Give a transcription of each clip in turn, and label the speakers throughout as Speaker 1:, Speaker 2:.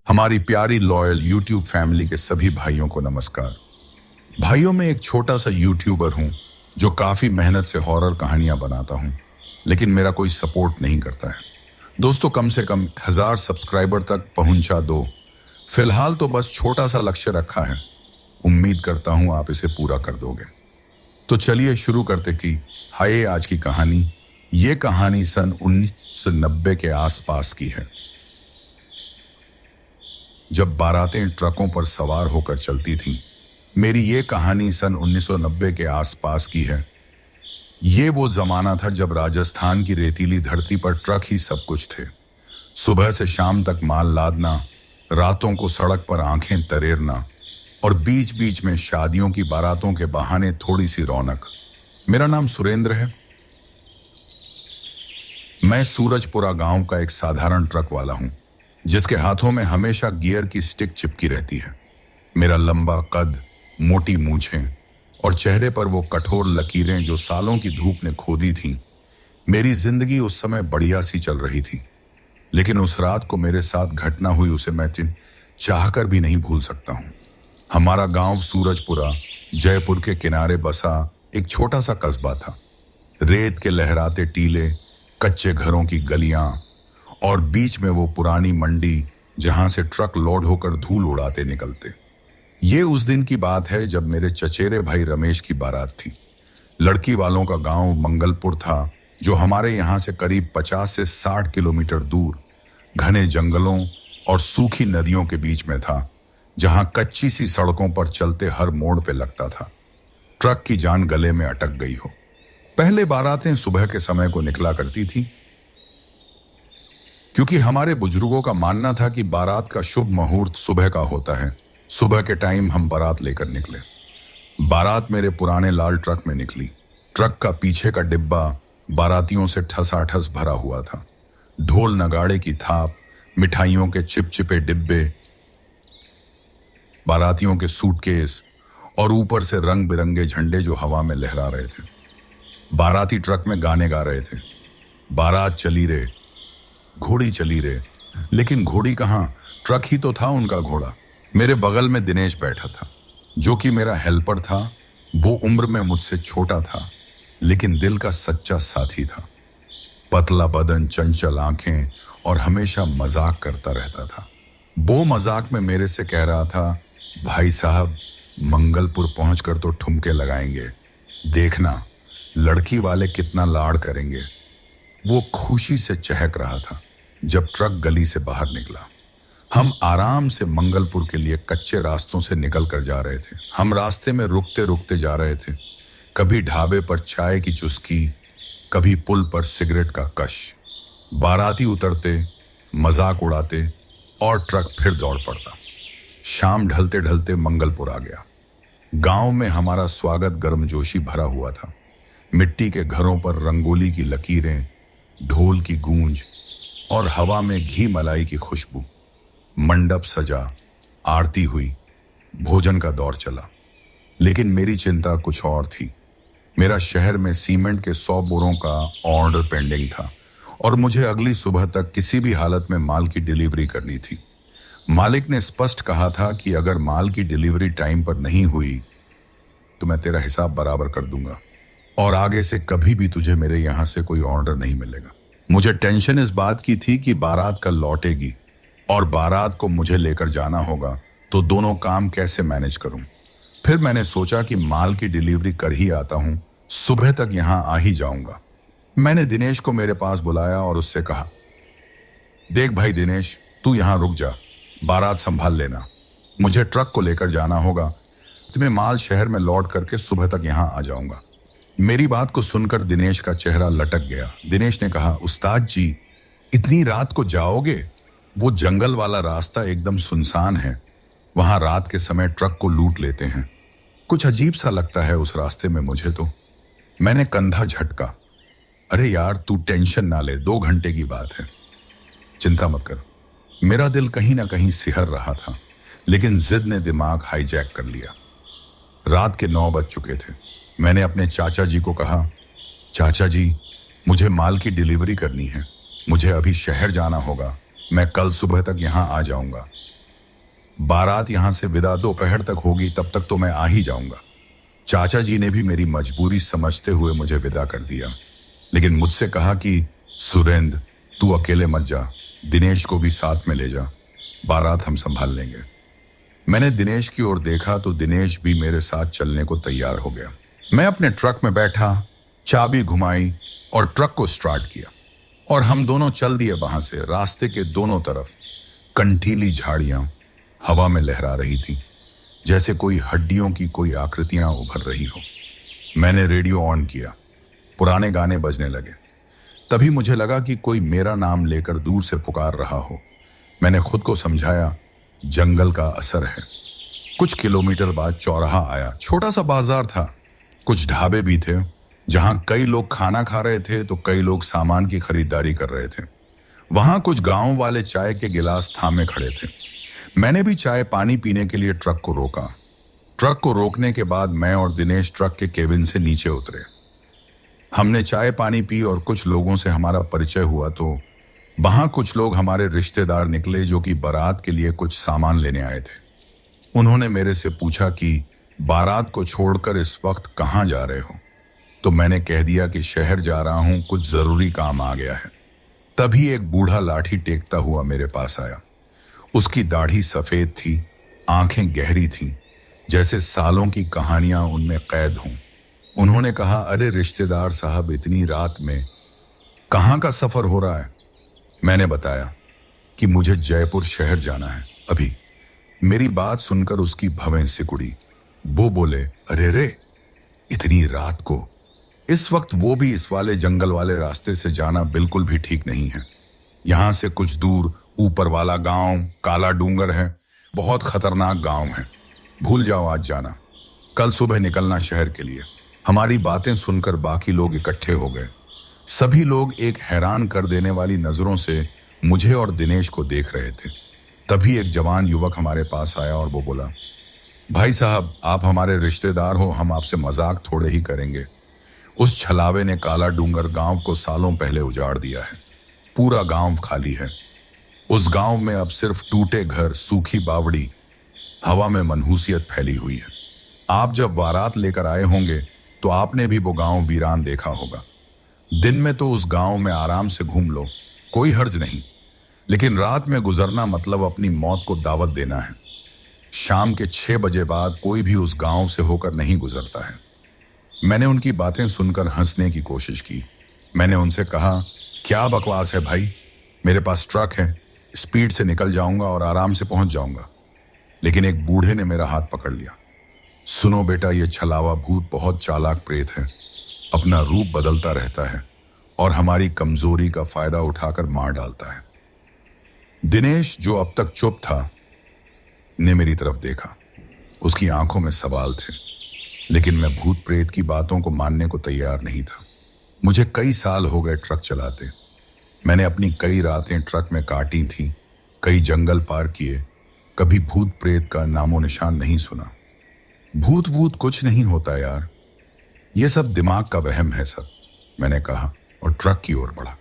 Speaker 1: हमारी प्यारी loyal YouTube family के सभी भाइयों को नमस्कार। भाइयों, मैं एक छोटा सा यूट्यूबर हूं जो काफी मेहनत से हॉरर कहानियां बनाता हूं, लेकिन मेरा कोई सपोर्ट नहीं करता है। दोस्तों, कम से कम 1000 सब्सक्राइबर तक पहुंचा दो। फिलहाल तो बस छोटा सा लक्ष्य रखा है। उम्मीद करता हूं आप इसे पूरा कर दोगे। तो चलिए शुरू करते कि हाय आज की कहानी। ये कहानी सन 1990 के आसपास की है, जब बारातें ट्रकों पर सवार होकर चलती थीं। मेरी ये कहानी सन 1990 के आसपास की है। ये वो जमाना था जब राजस्थान की रेतीली धरती पर ट्रक ही सब कुछ थे। सुबह से शाम तक माल लादना, रातों को सड़क पर आंखें तरेरना और बीच बीच में शादियों की बारातों के बहाने थोड़ी सी रौनक। मेरा नाम सुरेंद्र है। मैं सूरजपुरा गांव का एक साधारण ट्रक वाला हूं, जिसके हाथों में हमेशा गियर की स्टिक चिपकी रहती है। मेरा लंबा कद, मोटी मूंछें और चेहरे पर वो कठोर लकीरें जो सालों की धूप ने खोदी थीं। मेरी जिंदगी उस समय बढ़िया सी चल रही थी, लेकिन उस रात को मेरे साथ घटना हुई उसे मैं चाहकर भी नहीं भूल सकता हूं। हमारा गांव सूरजपुरा जयपुर के किनारे बसा एक छोटा सा कस्बा था। रेत के लहराते टीले, कच्चे घरों की गलियां और बीच में वो पुरानी मंडी जहां से ट्रक लोड होकर धूल उड़ाते निकलते। ये उस दिन की बात है जब मेरे चचेरे भाई रमेश की बारात थी। लड़की वालों का गांव मंगलपुर था, जो हमारे यहां से करीब 50 से 60 किलोमीटर दूर घने जंगलों और सूखी नदियों के बीच में था, जहां कच्ची सी सड़कों पर चलते हर मोड़ पे लगता था ट्रक की जान गले में अटक गई हो। पहले बारातें सुबह के समय को निकला करती थी, क्योंकि हमारे बुजुर्गों का मानना था कि बारात का शुभ मुहूर्त सुबह का होता है। सुबह के टाइम हम बारात लेकर निकले। बारात मेरे पुराने लाल ट्रक में निकली। ट्रक का पीछे का डिब्बा बारातियों से ठसाठस भरा हुआ था। ढोल नगाड़े की थाप, मिठाइयों के चिपचिपे डिब्बे, बारातियों के सूटकेस और ऊपर से रंग बिरंगे झंडे जो हवा में लहरा रहे थे। बाराती ट्रक में गाने गा रहे थे। बारात चली रे, घोड़ी चली रे। लेकिन घोड़ी कहां, ट्रक ही तो था उनका घोड़ा। मेरे बगल में दिनेश बैठा था, जो कि मेरा हेल्पर था। वो उम्र में मुझसे छोटा था, लेकिन दिल का सच्चा साथी था। पतला बदन, चंचल आंखें और हमेशा मजाक करता रहता था। वो मजाक में मेरे से कह रहा था, भाई साहब, मंगलपुर पहुंचकर तो ठुमके लगाएंगे, देखना लड़की वाले कितना लाड़ करेंगे। वो खुशी से चहक रहा था। जब ट्रक गली से बाहर निकला, हम आराम से मंगलपुर के लिए कच्चे रास्तों से निकल कर जा रहे थे। हम रास्ते में रुकते रुकते जा रहे थे। कभी ढाबे पर चाय की चुस्की, कभी पुल पर सिगरेट का कश। बाराती उतरते, मजाक उड़ाते और ट्रक फिर दौड़ पड़ता। शाम ढलते ढलते मंगलपुर आ गया। गांव में हमारा स्वागत गर्मजोशी भरा हुआ था। मिट्टी के घरों पर रंगोली की लकीरें, ढोल की गूंज और हवा में घी मलाई की खुशबू। मंडप सजा, आरती हुई, भोजन का दौर चला। लेकिन मेरी चिंता कुछ और थी। मेरा शहर में सीमेंट के 100 बोरों का ऑर्डर पेंडिंग था और मुझे अगली सुबह तक किसी भी हालत में माल की डिलीवरी करनी थी। मालिक ने स्पष्ट कहा था कि अगर माल की डिलीवरी टाइम पर नहीं हुई तो मैं तेरा हिसाब बराबर कर दूंगा और आगे से कभी भी तुझे मेरे यहां से कोई ऑर्डर नहीं मिलेगा। मुझे टेंशन इस बात की थी कि बारात कल लौटेगी और बारात को मुझे लेकर जाना होगा, तो दोनों काम कैसे मैनेज करूं। फिर मैंने सोचा कि माल की डिलीवरी कर ही आता हूं, सुबह तक यहां आ ही जाऊंगा। मैंने दिनेश को मेरे पास बुलाया और उससे कहा, देख भाई दिनेश, तू यहां रुक जा, बारात संभाल लेना। मुझे ट्रक को लेकर जाना होगा, तो मैं माल शहर में लौट करके सुबह तक यहां आ जाऊंगा। मेरी बात को सुनकर दिनेश का चेहरा लटक गया। दिनेश ने कहा, उस्ताद जी, इतनी रात को जाओगे? वो जंगल वाला रास्ता एकदम सुनसान है। वहां रात के समय ट्रक को लूट लेते हैं। कुछ अजीब सा लगता है उस रास्ते में मुझे तो। मैंने कंधा झटका। अरे यार, तू टेंशन ना ले, 2 घंटे की बात है, चिंता मत कर। मेरा दिल कहीं ना कहीं सिहर रहा था, लेकिन जिद ने दिमाग हाईजैक कर लिया। रात के 9 बज चुके थे। मैंने अपने चाचा जी को कहा, चाचा जी, मुझे माल की डिलीवरी करनी है। मुझे अभी शहर जाना होगा। मैं कल सुबह तक यहाँ आ जाऊंगा। बारात यहां से विदा दोपहर तक होगी, तब तक तो मैं आ ही जाऊंगा। चाचा जी ने भी मेरी मजबूरी समझते हुए मुझे विदा कर दिया, लेकिन मुझसे कहा कि सुरेंद्र, तू अकेले मत जा, दिनेश को भी साथ में ले जा, बारात हम संभाल लेंगे। मैंने दिनेश की ओर देखा तो दिनेश भी मेरे साथ चलने को तैयार हो गया। मैं अपने ट्रक में बैठा, चाबी घुमाई और ट्रक को स्टार्ट किया और हम दोनों चल दिए वहां से। रास्ते के दोनों तरफ कंटीली झाड़ियां हवा में लहरा रही थी, जैसे कोई हड्डियों की कोई आकृतियां उभर रही हो। मैंने रेडियो ऑन किया, पुराने गाने बजने लगे। तभी मुझे लगा कि कोई मेरा नाम लेकर दूर से पुकार रहा हो। मैंने खुद को समझाया, जंगल का असर है। कुछ किलोमीटर बाद चौराहा आया। छोटा सा बाजार था, कुछ ढाबे भी थे जहां कई लोग खाना खा रहे थे तो कई लोग सामान की खरीदारी कर रहे थे। वहां कुछ गांव वाले चाय के गिलास थामे खड़े थे। मैंने भी चाय पानी पीने के लिए ट्रक को रोका। ट्रक को रोकने के बाद मैं और दिनेश ट्रक के केबिन से नीचे उतरे। हमने चाय पानी पी और कुछ लोगों से हमारा परिचय हुआ तो वहां कुछ लोग हमारे रिश्तेदार निकले जो कि बारात के लिए कुछ सामान लेने आए थे। उन्होंने मेरे से पूछा कि बारात को छोड़कर इस वक्त कहां जा रहे हो, तो मैंने कह दिया कि शहर जा रहा हूं, कुछ जरूरी काम आ गया है। तभी एक बूढ़ा लाठी टेकता हुआ मेरे पास आया। उसकी दाढ़ी सफेद थी, आंखें गहरी थीं, जैसे सालों की कहानियां उनमें कैद हों। उन्होंने कहा, अरे रिश्तेदार साहब, इतनी रात में कहां का सफर हो रहा है? मैंने बताया कि मुझे जयपुर शहर जाना है अभी। मेरी बात सुनकर उसकी भवें सिकुड़ी। वो बोले, अरे रे, इतनी रात को, इस वक्त, वो भी इस वाले जंगल वाले रास्ते से जाना बिल्कुल भी ठीक नहीं है। यहां से कुछ दूर ऊपर वाला गांव काला डूंगर है, बहुत खतरनाक गांव है। भूल जाओ आज जाना, कल सुबह निकलना शहर के लिए। हमारी बातें सुनकर बाकी लोग इकट्ठे हो गए। सभी लोग एक हैरान कर देने वाली नजरों से मुझे और दिनेश को देख रहे थे। तभी एक जवान युवक हमारे पास आया और वो बोला, भाई साहब, आप हमारे रिश्तेदार हो, हम आपसे मजाक थोड़े ही करेंगे। उस छलावे ने काला डूंगर गांव को सालों पहले उजाड़ दिया है। पूरा गांव खाली है। उस गांव में अब सिर्फ टूटे घर, सूखी बावड़ी, हवा में मनहूसियत फैली हुई है। आप जब बारात लेकर आए होंगे तो आपने भी वो गांव वीरान देखा होगा। दिन में तो उस गांव में आराम से घूम लो, कोई हर्ज नहीं, लेकिन रात में गुजरना मतलब अपनी मौत को दावत देना है। शाम के 6 बजे बाद कोई भी उस गांव से होकर नहीं गुजरता है। मैंने उनकी बातें सुनकर हंसने की कोशिश की। मैंने उनसे कहा, क्या बकवास है भाई, मेरे पास ट्रक है, स्पीड से निकल जाऊंगा और आराम से पहुंच जाऊंगा। लेकिन एक बूढ़े ने मेरा हाथ पकड़ लिया। सुनो बेटा, ये छलावा भूत बहुत चालाक प्रेत है, अपना रूप बदलता रहता है और हमारी कमजोरी का फायदा उठाकर मार डालता है। दिनेश, जो अब तक चुप था, ने मेरी तरफ देखा। उसकी आंखों में सवाल थे, लेकिन मैं भूत प्रेत की बातों को मानने को तैयार नहीं था। मुझे कई साल हो गए ट्रक चलाते। मैंने अपनी कई रातें ट्रक में काटी थी, कई जंगल पार किए, कभी भूत प्रेत का नामो निशान नहीं सुना। भूत वूत कुछ नहीं होता यार, ये सब दिमाग का वहम है सब, मैंने कहा और ट्रक की ओर बढ़ा।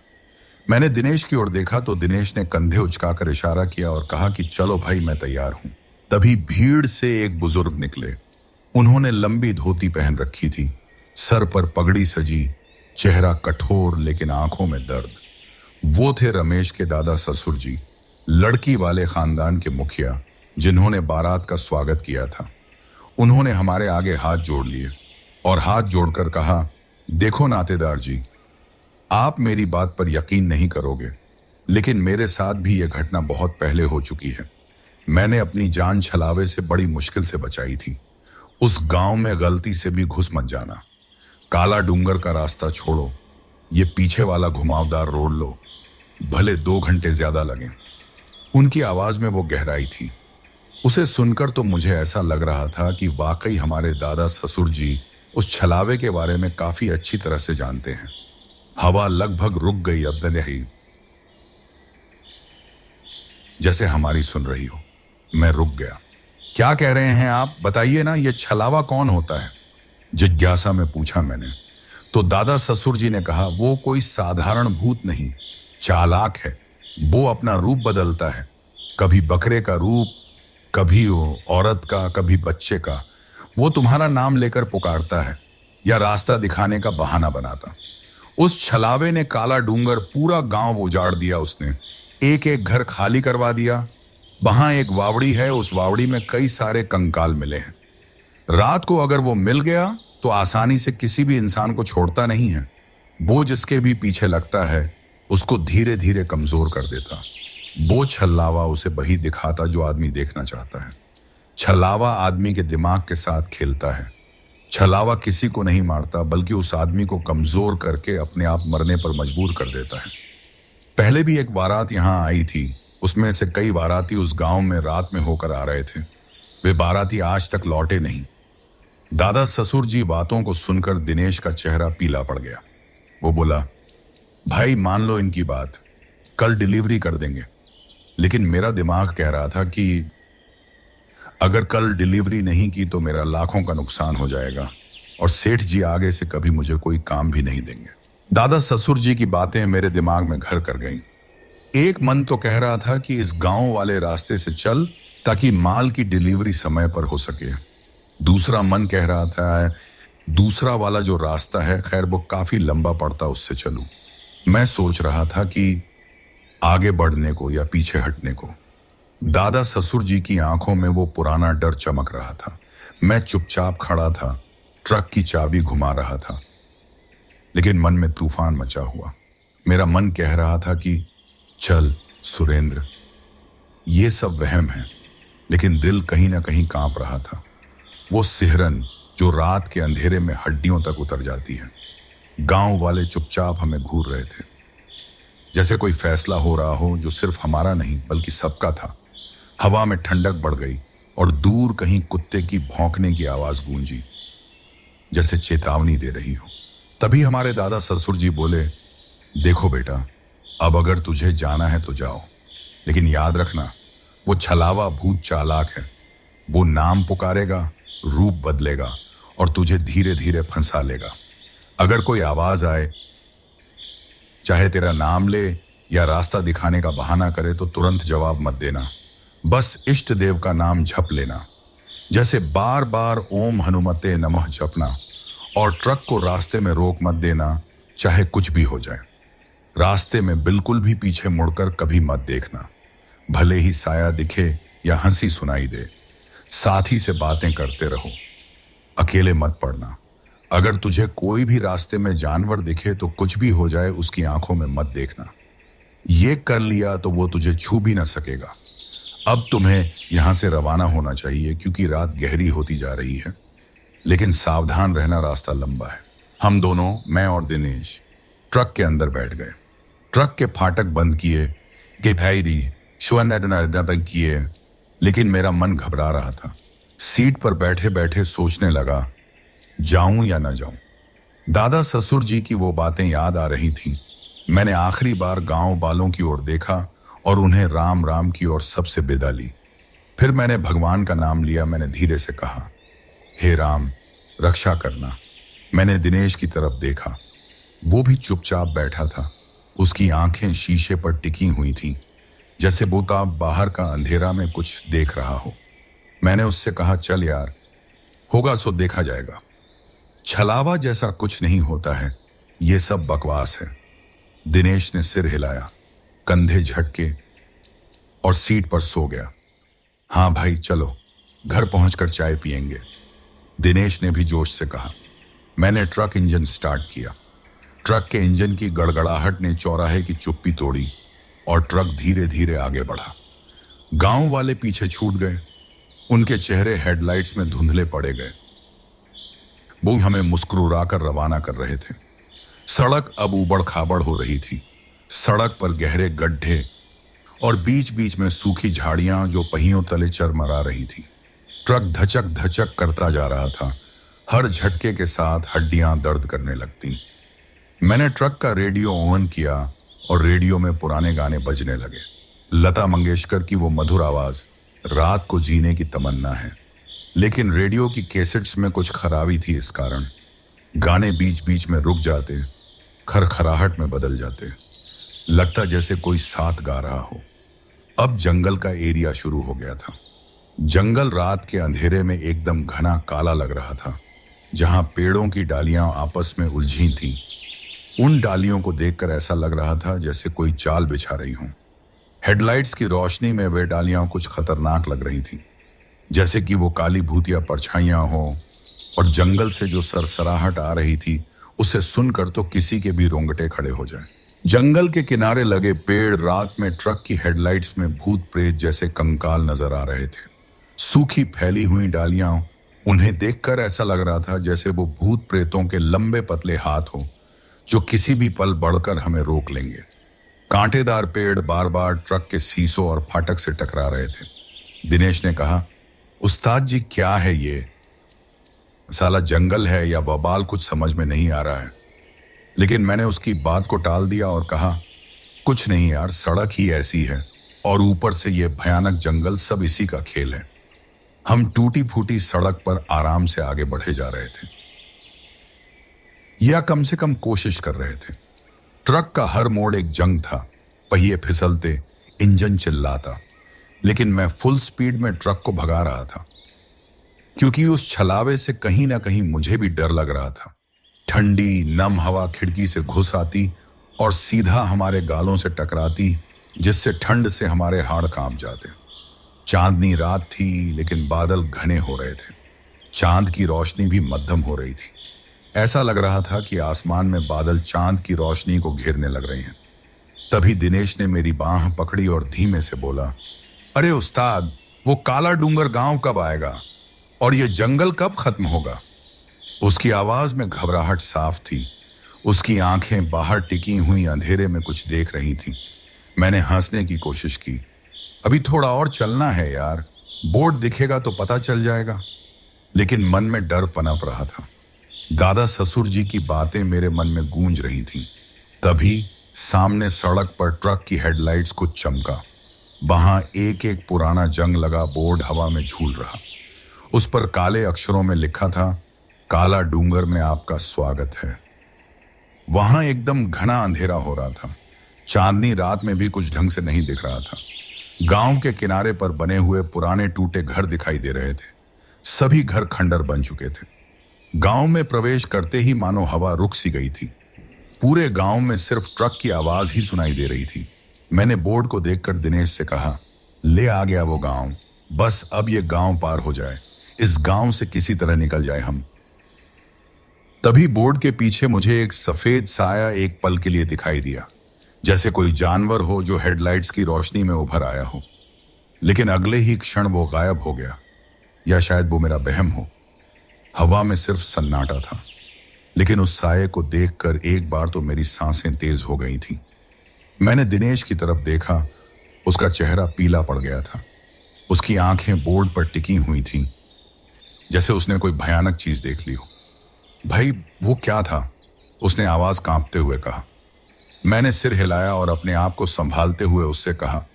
Speaker 1: मैंने दिनेश की ओर देखा तो दिनेश ने कंधे उचकाकर इशारा किया और कहा कि चलो भाई, मैं तैयार हूं। तभी भीड़ से एक बुजुर्ग निकले। उन्होंने लंबी धोती पहन रखी थी, सर पर पगड़ी सजी, चेहरा कठोर लेकिन आंखों में दर्द। वो थे रमेश के दादा ससुर जी, लड़की वाले खानदान के मुखिया, जिन्होंने बारात का स्वागत किया था। उन्होंने हमारे आगे हाथ जोड़ लिए और हाथ जोड़कर कहा, देखो नातेदार जी, आप मेरी बात पर यकीन नहीं करोगे, लेकिन मेरे साथ भी यह घटना बहुत पहले हो चुकी है। मैंने अपनी जान छलावे से बड़ी मुश्किल से बचाई थी। उस गांव में गलती से भी घुस मत जाना। काला डूंगर का रास्ता छोड़ो, ये पीछे वाला घुमावदार रोड लो, भले 2 घंटे ज्यादा लगे। उनकी आवाज में वो गहराई थी। उसे सुनकर तो मुझे ऐसा लग रहा था कि वाकई हमारे दादा ससुर जी उस छलावे के बारे में काफी अच्छी तरह से जानते हैं। हवा लगभग रुक गई, अब नहीं जैसे हमारी सुन रही हो। मैं रुक गया। क्या कह रहे हैं आप, बताइए ना, ये छलावा कौन होता है? जिज्ञासा में पूछा मैंने। तो दादा ससुर जी ने कहा, वो कोई साधारण भूत नहीं, चालाक है। वो अपना रूप बदलता है, कभी बकरे का रूप, कभी वो औरत का, कभी बच्चे का, वो तुम्हारा नाम लेकर पुकारता है या रास्ता दिखाने का बहाना बनाता। उस छलावे ने काला डूंगर पूरा गांव उजाड़ दिया उसने। एक एक घर खाली करवा दिया। वहां एक वावड़ी है, उस वावड़ी में कई सारे कंकाल मिले हैं। रात को अगर वो मिल गया तो आसानी से किसी भी इंसान को छोड़ता नहीं है। वो जिसके भी पीछे लगता है उसको धीरे धीरे कमजोर कर देता। वो छल्लावा उसे वही दिखाता जो आदमी देखना चाहता है। छलावा आदमी के दिमाग के साथ खेलता है। छलावा किसी को नहीं मारता बल्कि उस आदमी को कमजोर करके अपने आप मरने पर मजबूर कर देता है। पहले भी एक बारात यहां आई थी। उसमें से कई बाराती उस गांव में रात में होकर आ रहे थे। वे बाराती आज तक लौटे नहीं। दादा ससुर जी बातों को सुनकर दिनेश का चेहरा पीला पड़ गया। वो बोला, भाई मान लो इनकी बात, कल डिलीवरी कर देंगे। लेकिन मेरा दिमाग कह रहा था कि अगर कल डिलीवरी नहीं की तो मेरा लाखों का नुकसान हो जाएगा और सेठ जी आगे से कभी मुझे कोई काम भी नहीं देंगे। दादा ससुर जी की बातें मेरे दिमाग में घर कर गईं। एक मन तो कह रहा था कि इस गांव वाले रास्ते से चल ताकि माल की डिलीवरी समय पर हो सके। दूसरा मन कह रहा था दूसरा वाला जो रास्ता है, खैर वो काफी लंबा पड़ता, उससे चलूं। मैं सोच रहा था कि आगे बढ़ने को या पीछे हटने को। दादा ससुर जी की आंखों में वो पुराना डर चमक रहा था। मैं चुपचाप खड़ा था, ट्रक की चाबी घुमा रहा था, लेकिन मन में तूफान मचा हुआ। मेरा मन कह रहा था कि चल सुरेंद्र, ये सब वहम है, लेकिन दिल कहीं ना कहीं कांप रहा था। वो सिहरन जो रात के अंधेरे में हड्डियों तक उतर जाती है। गांव वाले चुपचाप हमें घूर रहे थे, जैसे कोई फैसला हो रहा हो जो सिर्फ हमारा नहीं बल्कि सबका था। हवा में ठंडक बढ़ गई और दूर कहीं कुत्ते की भौंकने की आवाज गूंजी, जैसे चेतावनी दे रही हो। तभी हमारे दादा ससुर जी बोले, देखो बेटा, अब अगर तुझे जाना है तो जाओ, लेकिन याद रखना वो छलावा भूत चालाक है। वो नाम पुकारेगा, रूप बदलेगा और तुझे धीरे धीरे फंसा लेगा। अगर कोई आवाज आए, चाहे तेरा नाम ले या रास्ता दिखाने का बहाना करे, तो तुरंत जवाब मत देना। बस इष्ट देव का नाम झप लेना, जैसे बार बार ओम हनुमते नमः जपना। और ट्रक को रास्ते में रोक मत देना, चाहे कुछ भी हो जाए। रास्ते में बिल्कुल भी पीछे मुड़कर कभी मत देखना, भले ही साया दिखे या हंसी सुनाई दे। साथी से बातें करते रहो, अकेले मत पड़ना। अगर तुझे कोई भी रास्ते में जानवर दिखे तो कुछ भी हो जाए उसकी आंखों में मत देखना। ये कर लिया तो वो तुझे छू भी ना सकेगा। अब तुम्हें यहां से रवाना होना चाहिए क्योंकि रात गहरी होती जा रही है, लेकिन सावधान रहना, रास्ता लंबा है। हम दोनों, मैं और दिनेश, ट्रक के अंदर बैठ गए। ट्रक के फाटक बंद किए, किए, लेकिन मेरा मन घबरा रहा था। सीट पर बैठे बैठे सोचने लगा, जाऊं या ना जाऊं। दादा ससुर जी की वो बातें याद आ रही थीं। मैंने आखिरी बार गांव वालों की ओर देखा और उन्हें राम राम की और सबसे विदा ली। फिर मैंने भगवान का नाम लिया। मैंने धीरे से कहा, हे राम, रक्षा करना। मैंने दिनेश की तरफ देखा। वो भी चुपचाप बैठा था। उसकी आंखें शीशे पर टिकी हुई थीं, जैसे वो बाहर का अंधेरा में कुछ देख रहा हो। मैंने उससे कहा, चल यार, होगा सो देखा जाएगा। छलावा जैसा कुछ नहीं होता है, ये सब बकवास है। दिनेश ने सिर हिलाया, कंधे झटके और सीट पर सो गया। हाँ भाई चलो, घर पहुंचकर चाय पिएंगे, दिनेश ने भी जोश से कहा। मैंने ट्रक इंजन स्टार्ट किया। ट्रक के इंजन की गड़गड़ाहट ने चौराहे की चुप्पी तोड़ी और ट्रक धीरे धीरे आगे बढ़ा। गांव वाले पीछे छूट गए। उनके चेहरे हेडलाइट्स में धुंधले पड़े गए। वो हमें मुस्कुराकर रवाना कर रहे थे। सड़क अब उबड़ खाबड़ हो रही थी। सड़क पर गहरे गड्ढे और बीच बीच में सूखी झाड़ियां जो पहियों तले चरमरा रही थी। ट्रक धचक धचक करता जा रहा था। हर झटके के साथ हड्डियां दर्द करने लगती। मैंने ट्रक का रेडियो ऑन किया और रेडियो में पुराने गाने बजने लगे। लता मंगेशकर की वो मधुर आवाज, रात को जीने की तमन्ना है। लेकिन रेडियो की कैसेट्स में कुछ खराबी थी। इस कारण गाने बीच बीच में रुक जाते, खरखराहट में बदल जाते, लगता जैसे कोई साथ गा रहा हो। अब जंगल का एरिया शुरू हो गया था। जंगल रात के अंधेरे में एकदम घना काला लग रहा था। जहां पेड़ों की डालियां आपस में उलझी थीं, उन डालियों को देखकर ऐसा लग रहा था जैसे कोई चाल बिछा रही हो। हेडलाइट्स की रोशनी में वे डालियां कुछ खतरनाक लग रही थीं, जैसे कि वो काली भूतिया परछाइयां हो। और जंगल से जो सरसराहट आ रही थी, उसे सुनकर तो किसी के भी रोंगटे खड़े हो जाए। जंगल के किनारे लगे पेड़ रात में ट्रक की हेडलाइट्स में भूत प्रेत जैसे कंकाल नजर आ रहे थे। सूखी फैली हुई डालियां, उन्हें देखकर ऐसा लग रहा था जैसे वो भूत प्रेतों के लंबे पतले हाथ हो, जो किसी भी पल बढ़कर हमें रोक लेंगे। कांटेदार पेड़ बार बार ट्रक के शीशों और फाटक से टकरा रहे थे। दिनेश ने कहा, उस्ताद जी क्या है ये? साला जंगल है या वबाल, कुछ समझ में नहीं आ रहा है। लेकिन मैंने उसकी बात को टाल दिया और कहा, कुछ नहीं यार, सड़क ही ऐसी है और ऊपर से ये भयानक जंगल, सब इसी का खेल है। हम टूटी फूटी सड़क पर आराम से आगे बढ़े जा रहे थे, या कम से कम कोशिश कर रहे थे। ट्रक का हर मोड़ एक जंग था। पहिए फिसलते, इंजन चिल्लाता, लेकिन मैं फुल स्पीड में ट्रक को भगा रहा था, क्योंकि उस छलावे से कहीं ना कहीं मुझे भी डर लग रहा था। ठंडी नम हवा खिड़की से घुस आती और सीधा हमारे गालों से टकराती, जिससे ठंड से हमारे हाड़ कांप जाते। चांदनी रात थी, लेकिन बादल घने हो रहे थे। चांद की रोशनी भी मध्यम हो रही थी। ऐसा लग रहा था कि आसमान में बादल चांद की रोशनी को घेरने लग रहे हैं। तभी दिनेश ने मेरी बांह पकड़ी और धीमे से बोला, अरे उस्ताद, वो काला डूंगर गांव कब आएगा और ये जंगल कब खत्म होगा? उसकी आवाज में घबराहट साफ थी। उसकी आंखें बाहर टिकी हुई अंधेरे में कुछ देख रही थीं। मैंने हंसने की कोशिश की। अभी थोड़ा और चलना है यार, बोर्ड दिखेगा तो पता चल जाएगा। लेकिन मन में डर पनप रहा था। दादा ससुर जी की बातें मेरे मन में गूंज रही थीं। तभी सामने सड़क पर ट्रक की हेडलाइट्स कुछ चमका। वहां एक एक पुराना जंग लगा बोर्ड हवा में झूल रहा। उस पर काले अक्षरों में लिखा था, काला डूंगर में आपका स्वागत है। वहां एकदम घना अंधेरा हो रहा था। चांदनी रात में भी कुछ ढंग से नहीं दिख रहा था। गांव के किनारे पर बने हुए पुराने टूटे घर दिखाई दे रहे थे। सभी घर खंडर बन चुके थे। गांव में प्रवेश करते ही मानो हवा रुक सी गई थी। पूरे गांव में सिर्फ ट्रक की आवाज ही सुनाई दे रही थी। मैंने बोर्ड को देखकर दिनेश से कहा, ले आ गया वो गांव, बस अब ये गांव पार हो जाए, इस गांव से किसी तरह निकल जाए हम। तभी बोर्ड के पीछे मुझे एक सफेद साया एक पल के लिए दिखाई दिया, जैसे कोई जानवर हो जो हेडलाइट्स की रोशनी में उभर आया हो। लेकिन अगले ही क्षण वो गायब हो गया, या शायद वो मेरा वहम हो। हवा में सिर्फ सन्नाटा था। लेकिन उस साये को देखकर एक बार तो मेरी सांसें तेज हो गई थीं। मैंने दिनेश की तरफ देखा। उसका चेहरा पीला पड़ गया था। उसकी आंखें बोर्ड पर टिकी हुई थीं, जैसे उसने कोई भयानक चीज देख ली हो। भाई वो क्या था? उसने आवाज कांपते हुए कहा। मैंने सिर हिलाया और अपने आप को संभालते हुए उससे कहा,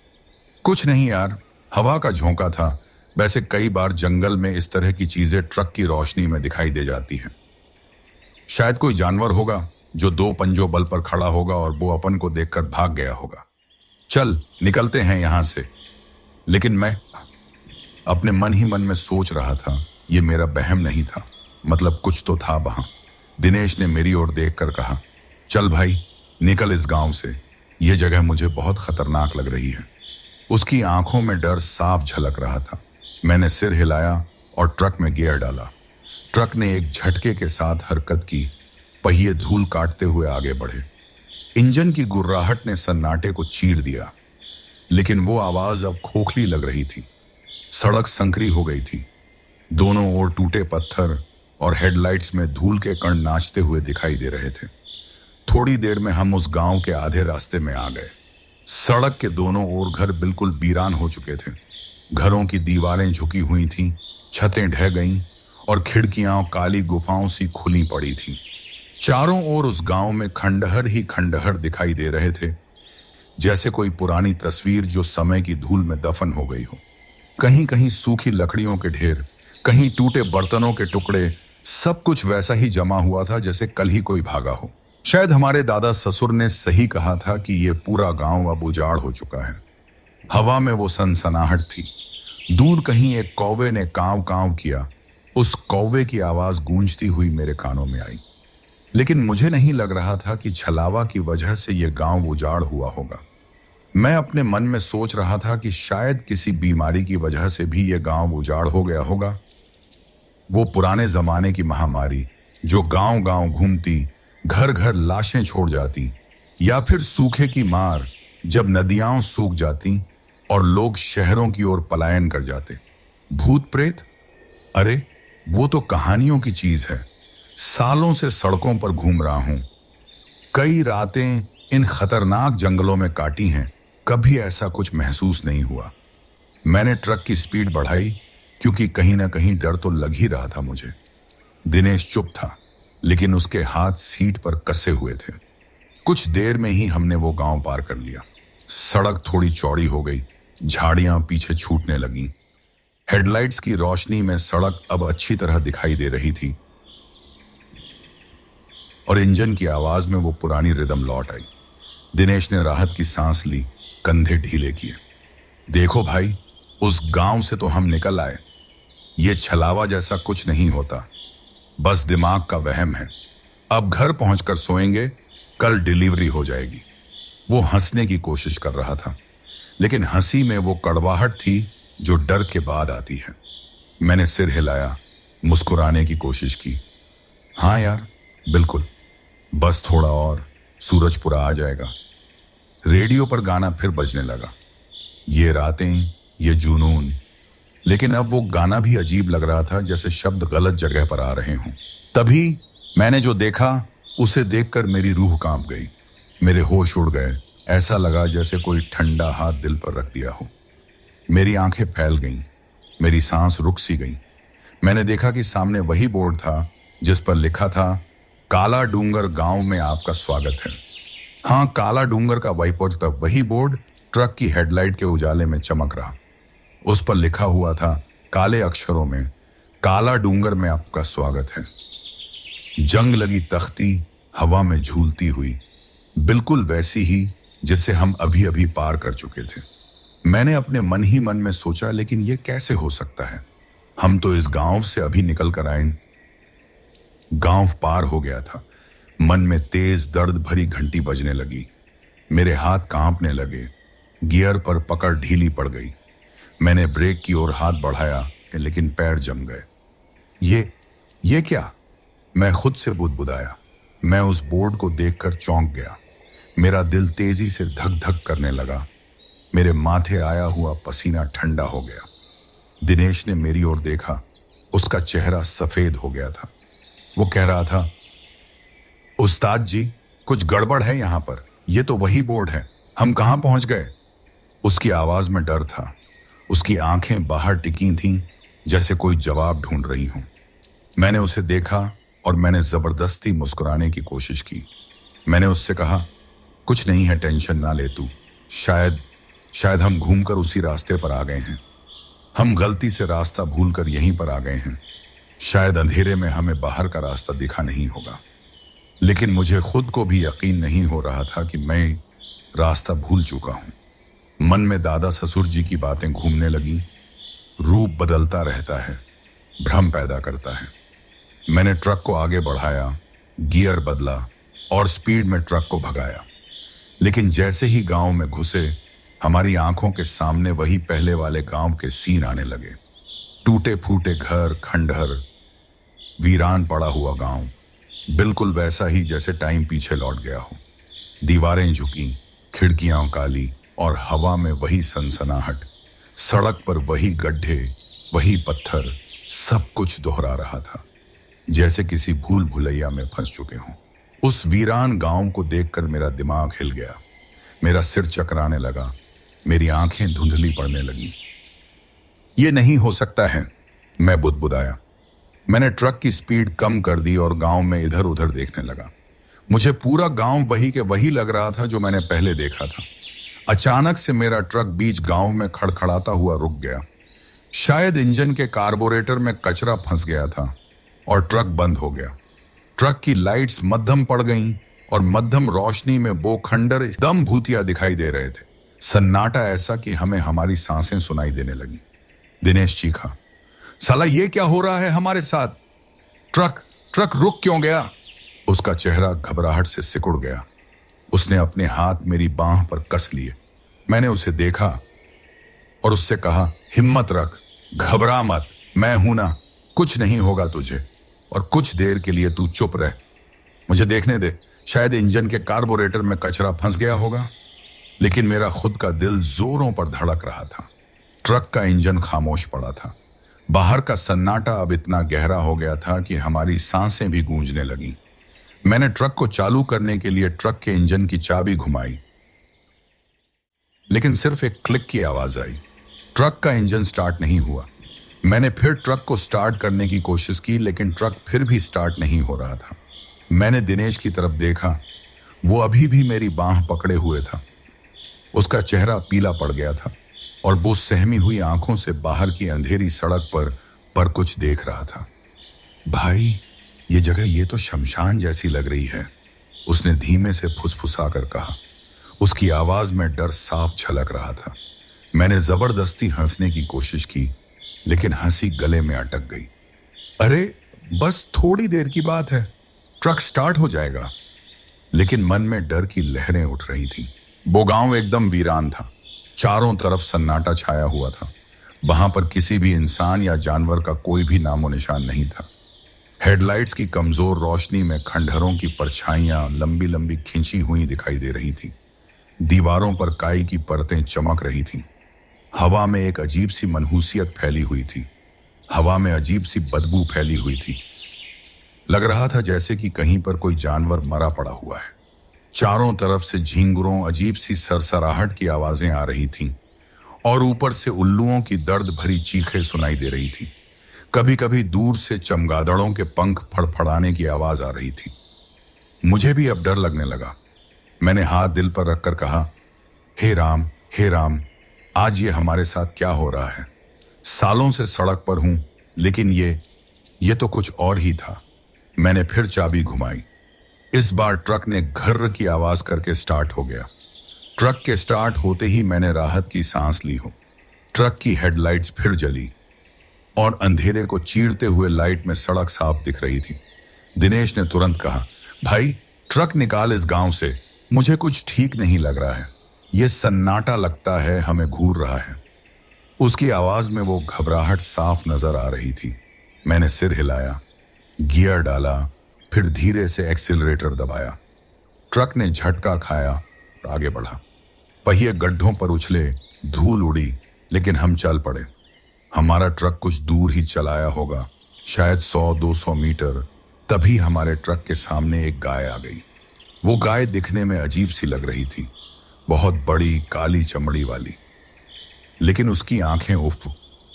Speaker 1: कुछ नहीं यार, हवा का झोंका था। वैसे कई बार जंगल में इस तरह की चीजें ट्रक की रोशनी में दिखाई दे जाती हैं। शायद कोई जानवर होगा जो दो पंजों बल पर खड़ा होगा और वो अपन को देखकर भाग गया होगा। चल निकलते हैं यहां से। लेकिन मैं अपने मन ही मन में सोच रहा था, ये मेरा वहम नहीं था, मतलब कुछ तो था वहां। दिनेश ने मेरी ओर देखकर कहा, चल भाई निकल इस गांव से, यह जगह मुझे बहुत खतरनाक लग रही है। उसकी आंखों में डर साफ झलक रहा था। मैंने सिर हिलाया और ट्रक में गियर डाला। ट्रक ने एक झटके के साथ हरकत की। पहिए धूल काटते हुए आगे बढ़े। इंजन की गुर्राहट ने सन्नाटे को चीर दिया, लेकिन वो आवाज अब खोखली लग रही थी। सड़क संकरी हो गई थी। दोनों ओर टूटे पत्थर और हेडलाइट्स में धूल के कण नाचते हुए दिखाई दे रहे थे। थोड़ी देर में हम उस गांव के आधे रास्ते में आ गए। सड़क के दोनों ओर घर बिल्कुल वीरान हो चुके थे। घरों की दीवारें झुकी हुई थीं, छतें ढह गईं और खिड़कियां काली गुफाओं सी खुली पड़ी थीं। चारों ओर उस गांव में खंडहर ही खंडहर दिखाई दे रहे थे, जैसे कोई पुरानी तस्वीर जो समय की धूल में दफन हो गई हो। कहीं कहीं सूखी लकड़ियों के ढेर, कहीं टूटे बर्तनों के टुकड़े, सब कुछ वैसा ही जमा हुआ था जैसे कल ही कोई भागा हो। शायद हमारे दादा ससुर ने सही कहा था कि यह पूरा गांव अब उजाड़ हो चुका है। हवा में वो सनसनाहट थी। दूर कहीं एक कौवे ने कांव कांव किया। उस कौवे की आवाज गूंजती हुई मेरे कानों में आई। लेकिन मुझे नहीं लग रहा था कि छलावा की वजह से यह गांव उजाड़ हुआ होगा। मैं अपने मन में सोच रहा था कि शायद किसी बीमारी की वजह से भी यह गांव उजाड़ हो गया होगा। वो पुराने जमाने की महामारी जो गांव गांव घूमती, घर घर लाशें छोड़ जाती, या फिर सूखे की मार जब नदियां सूख जाती और लोग शहरों की ओर पलायन कर जाते। भूत प्रेत, अरे वो तो कहानियों की चीज है। सालों से सड़कों पर घूम रहा हूं, कई रातें इन खतरनाक जंगलों में काटी हैं, कभी ऐसा कुछ महसूस नहीं हुआ। मैंने ट्रक की स्पीड बढ़ाई क्योंकि कहीं ना कहीं डर तो लग ही रहा था मुझे। दिनेश चुप था, लेकिन उसके हाथ सीट पर कसे हुए थे। कुछ देर में ही हमने वो गांव पार कर लिया। सड़क थोड़ी चौड़ी हो गई, झाड़ियां पीछे छूटने लगीं। हेडलाइट्स की रोशनी में सड़क अब अच्छी तरह दिखाई दे रही थी और इंजन की आवाज में वो पुरानी रिदम लौट आई। दिनेश ने राहत की सांस ली, कंधे ढीले किए। देखो भाई, उस गांव से तो हम निकल आए। ये छलावा जैसा कुछ नहीं होता, बस दिमाग का वहम है। अब घर पहुंचकर सोएंगे, कल डिलीवरी हो जाएगी। वो हंसने की कोशिश कर रहा था, लेकिन हंसी में वो कड़वाहट थी जो डर के बाद आती है। मैंने सिर हिलाया, मुस्कुराने की कोशिश की। हाँ यार, बिल्कुल, बस थोड़ा और, सूरज पूरा आ जाएगा। रेडियो पर गाना फिर बजने लगा, ये रातें, ये जुनून। लेकिन अब वो गाना भी अजीब लग रहा था, जैसे शब्द गलत जगह पर आ रहे हों। तभी मैंने जो देखा, उसे देखकर मेरी रूह कांप गई। मेरे होश उड़ गए। ऐसा लगा जैसे कोई ठंडा हाथ दिल पर रख दिया हो। मेरी आंखें फैल गईं, मेरी सांस रुक सी गई। मैंने देखा कि सामने वही बोर्ड था जिस पर लिखा था, काला डूंगर गांव में आपका स्वागत है। हाँ, काला डूंगर का वाइपर तक वही बोर्ड ट्रक की हेडलाइट के उजाले में चमक रहा। उस पर लिखा हुआ था काले अक्षरों में, काला डूंगर में आपका स्वागत है। जंग लगी तख्ती हवा में झूलती हुई, बिल्कुल वैसी ही जिसे हम अभी अभी पार कर चुके थे। मैंने अपने मन ही मन में सोचा, लेकिन यह कैसे हो सकता है? हम तो इस गांव से अभी निकल कर आए। गांव पार हो गया था। मन में तेज दर्द भरी घंटी बजने लगी। मेरे हाथ कांपने लगे, गियर पर पकड़ ढीली पड़ गई। मैंने ब्रेक की ओर हाथ बढ़ाया, लेकिन पैर जम गए। ये क्या? मैं खुद से बुदबुदाया। मैं उस बोर्ड को देखकर चौंक गया। मेरा दिल तेजी से धक धक करने लगा। मेरे माथे आया हुआ पसीना ठंडा हो गया। दिनेश ने मेरी ओर देखा। उसका चेहरा सफेद हो गया था। वो कह रहा था, उस्ताद जी, कुछ गड़बड़ है यहाँ पर। ये तो वही बोर्ड है, हम कहाँ पहुंच गए? उसकी आवाज में डर था। उसकी आंखें बाहर टिकी थीं, जैसे कोई जवाब ढूंढ रही हूं। मैंने उसे देखा और मैंने जबरदस्ती मुस्कुराने की कोशिश की। मैंने उससे कहा, कुछ नहीं है, टेंशन ना ले तू। शायद हम घूमकर उसी रास्ते पर आ गए हैं। हम गलती से रास्ता भूलकर यहीं पर आ गए हैं। शायद अंधेरे में हमें बाहर का रास्ता दिखा नहीं होगा। लेकिन मुझे खुद को भी यकीन नहीं हो रहा था कि मैं रास्ता भूल चुका हूं। मन में दादा ससुर जी की बातें घूमने लगी। रूप बदलता रहता है, भ्रम पैदा करता है। मैंने ट्रक को आगे बढ़ाया, गियर बदला और स्पीड में ट्रक को भगाया। लेकिन जैसे ही गांव में घुसे, हमारी आंखों के सामने वही पहले वाले गांव के सीन आने लगे। टूटे फूटे घर, खंडहर, वीरान पड़ा हुआ गांव, बिल्कुल वैसा ही जैसे टाइम पीछे लौट गया हो। दीवारें झुकी, खिड़कियां काली और हवा में वही सनसनाहट। सड़क पर वही गड्ढे, वही पत्थर, सब कुछ दोहरा रहा था, जैसे किसी भूल भुलैया में फंस चुके हों। उस वीरान गांव को देखकर मेरा दिमाग हिल गया। मेरा सिर चकराने लगा, मेरी आंखें धुंधली पड़ने लगी। ये नहीं हो सकता है, मैं बुदबुदाया। मैंने ट्रक की स्पीड कम कर दी और गांव में इधर उधर देखने लगा। मुझे पूरा गांव वही के वही लग रहा था जो मैंने पहले देखा था। अचानक से मेरा ट्रक बीच गांव में खड़खड़ाता हुआ रुक गया। शायद इंजन के कार्बोरेटर में कचरा फंस गया था और ट्रक बंद हो गया। ट्रक की लाइट्स मध्यम पड़ गईं और मध्यम रोशनी में वो खंडर एकदम भूतिया दिखाई दे रहे थे। सन्नाटा ऐसा कि हमें हमारी सांसें सुनाई देने लगी। दिनेश चीखा, साला ये क्या हो रहा है हमारे साथ? ट्रक ट्रक रुक क्यों गया? उसका चेहरा घबराहट से सिकुड़ गया। उसने अपने हाथ मेरी बांह पर कस लिए। मैंने उसे देखा और उससे कहा, हिम्मत रख, घबरा मत, मैं हूं ना, कुछ नहीं होगा तुझे, और कुछ देर के लिए तू चुप रह, मुझे देखने दे, शायद इंजन के कार्बोरेटर में कचरा फंस गया होगा। लेकिन मेरा खुद का दिल जोरों पर धड़क रहा था। ट्रक का इंजन खामोश पड़ा था। बाहर का सन्नाटा अब इतना गहरा हो गया था कि हमारी सांसें भी गूंजने लगीं। मैंने ट्रक को चालू करने के लिए ट्रक के इंजन की चाबी घुमाई, लेकिन सिर्फ एक क्लिक की आवाज आई। ट्रक का इंजन स्टार्ट नहीं हुआ। मैंने फिर ट्रक को स्टार्ट करने की कोशिश की, लेकिन ट्रक फिर भी स्टार्ट नहीं हो रहा था। मैंने दिनेश की तरफ देखा। वो अभी भी मेरी बांह पकड़े हुए था। उसका चेहरा पीला पड़ गया था और वो सहमी हुई आंखों से बाहर की अंधेरी सड़क पर कुछ देख रहा था। भाई, ये जगह ये तो शमशान जैसी लग रही है, उसने धीमे से फुसफुसाकर कहा। उसकी आवाज में डर साफ झलक रहा था। मैंने जबरदस्ती हंसने की कोशिश की, लेकिन हंसी गले में अटक गई। अरे बस थोड़ी देर की बात है, ट्रक स्टार्ट हो जाएगा। लेकिन मन में डर की लहरें उठ रही थी। वो गांव एकदम वीरान था। चारों तरफ सन्नाटा छाया हुआ था। वहां पर किसी भी इंसान या जानवर का कोई भी नामो निशान नहीं था। हेडलाइट्स की कमजोर रोशनी में खंडहरों की परछाइयां लंबी लंबी खिंची हुई दिखाई दे रही थी। दीवारों पर काई की परतें चमक रही थीं। हवा में एक अजीब सी मनहूसियत फैली हुई थी। हवा में अजीब सी बदबू फैली हुई थी। लग रहा था जैसे कि कहीं पर कोई जानवर मरा पड़ा हुआ है। चारों तरफ से झींगुरों, अजीब सी सरसराहट की आवाजें आ रही थीं और ऊपर से उल्लुओं की दर्द भरी चीखें सुनाई दे रही थी। कभी कभी दूर से चमगादड़ों के पंख फड़फड़ाने की आवाज आ रही थी। मुझे भी अब डर लगने लगा। मैंने हाथ दिल पर रखकर कहा, हे राम, हे राम, आज ये हमारे साथ क्या हो रहा है? सालों से सड़क पर हूं, लेकिन ये तो कुछ और ही था। मैंने फिर चाबी घुमाई। इस बार ट्रक ने घर्र की आवाज करके स्टार्ट हो गया। ट्रक के स्टार्ट होते ही मैंने राहत की सांस ली हो। ट्रक की हेडलाइट्स फिर जली और अंधेरे को चीरते हुए लाइट में सड़क साफ दिख रही थी। दिनेश ने तुरंत कहा, भाई ट्रक निकाल इस गांव से, मुझे कुछ ठीक नहीं लग रहा है। यह सन्नाटा लगता है हमें घूर रहा है। उसकी आवाज में वो घबराहट साफ नजर आ रही थी। मैंने सिर हिलाया, गियर डाला, फिर धीरे से एक्सीलरेटर दबाया। ट्रक ने झटका खाया और आगे बढ़ा। पहिए गड्ढों पर उछले, धूल उड़ी, लेकिन हम चल पड़े। हमारा ट्रक कुछ दूर ही चलाया होगा, शायद 100-200 मीटर। तभी हमारे ट्रक के सामने एक गाय आ गई। वो गाय दिखने में अजीब सी लग रही थी, बहुत बड़ी, काली चमड़ी वाली। लेकिन उसकी आंखें, उफ,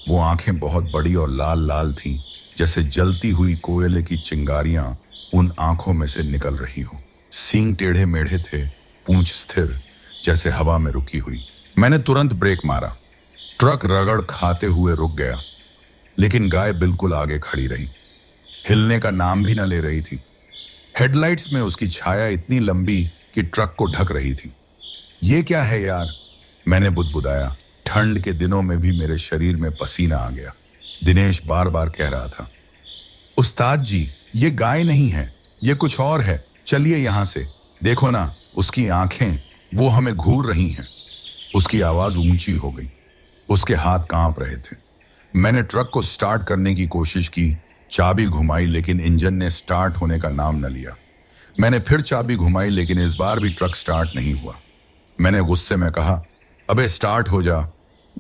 Speaker 1: वो आंखें बहुत बड़ी और लाल लाल थीं, जैसे जलती हुई कोयले की चिंगारियां उन आंखों में से निकल रही हो। सींग टेढ़े मेढ़े थे, पूंछ स्थिर, जैसे हवा में रुकी हुई। मैंने तुरंत ब्रेक मारा। ट्रक रगड़ खाते हुए रुक गया, लेकिन गाय बिल्कुल आगे खड़ी रही, हिलने का नाम भी न ले रही थी। हेडलाइट्स में उसकी छाया इतनी लंबी कि ट्रक को ढक रही थी। ये क्या है यार, मैंने बुदबुदाया। ठंड के दिनों में भी मेरे शरीर में पसीना आ गया। दिनेश बार बार कह रहा था, उस्ताद जी, ये गाय नहीं है, ये कुछ और है, चलिए यहां से, देखो ना उसकी आंखें, वो हमें घूर रही हैं। उसकी आवाज ऊंची हो गई, उसके हाथ कांप रहे थे। मैंने ट्रक को स्टार्ट करने की कोशिश की, चाबी घुमाई, लेकिन इंजन ने स्टार्ट होने का नाम न लिया। मैंने फिर चाबी घुमाई, लेकिन इस बार भी ट्रक स्टार्ट नहीं हुआ। मैंने गुस्से में कहा, अबे स्टार्ट हो जा।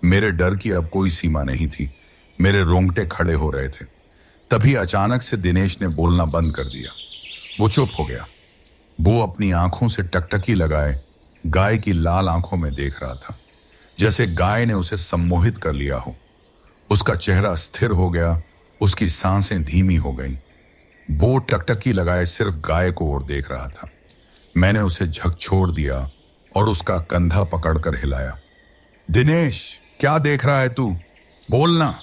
Speaker 1: मेरे डर की अब कोई सीमा नहीं थी। मेरे रोंगटे खड़े हो रहे थे। तभी अचानक से दिनेश ने बोलना बंद कर दिया। वो चुप हो गया। वो अपनी आंखों से टकटकी लगाए गाय की लाल आंखों में देख रहा था, जैसे गाय ने उसे सम्मोहित कर लिया हो। उसका चेहरा स्थिर हो गया, उसकी सांसें धीमी हो गईं। वो टकटकी लगाए सिर्फ गाय को और देख रहा था। मैंने उसे झकझोर दिया और उसका कंधा पकड़कर हिलाया। दिनेश, क्या देख रहा है तू? बोलना।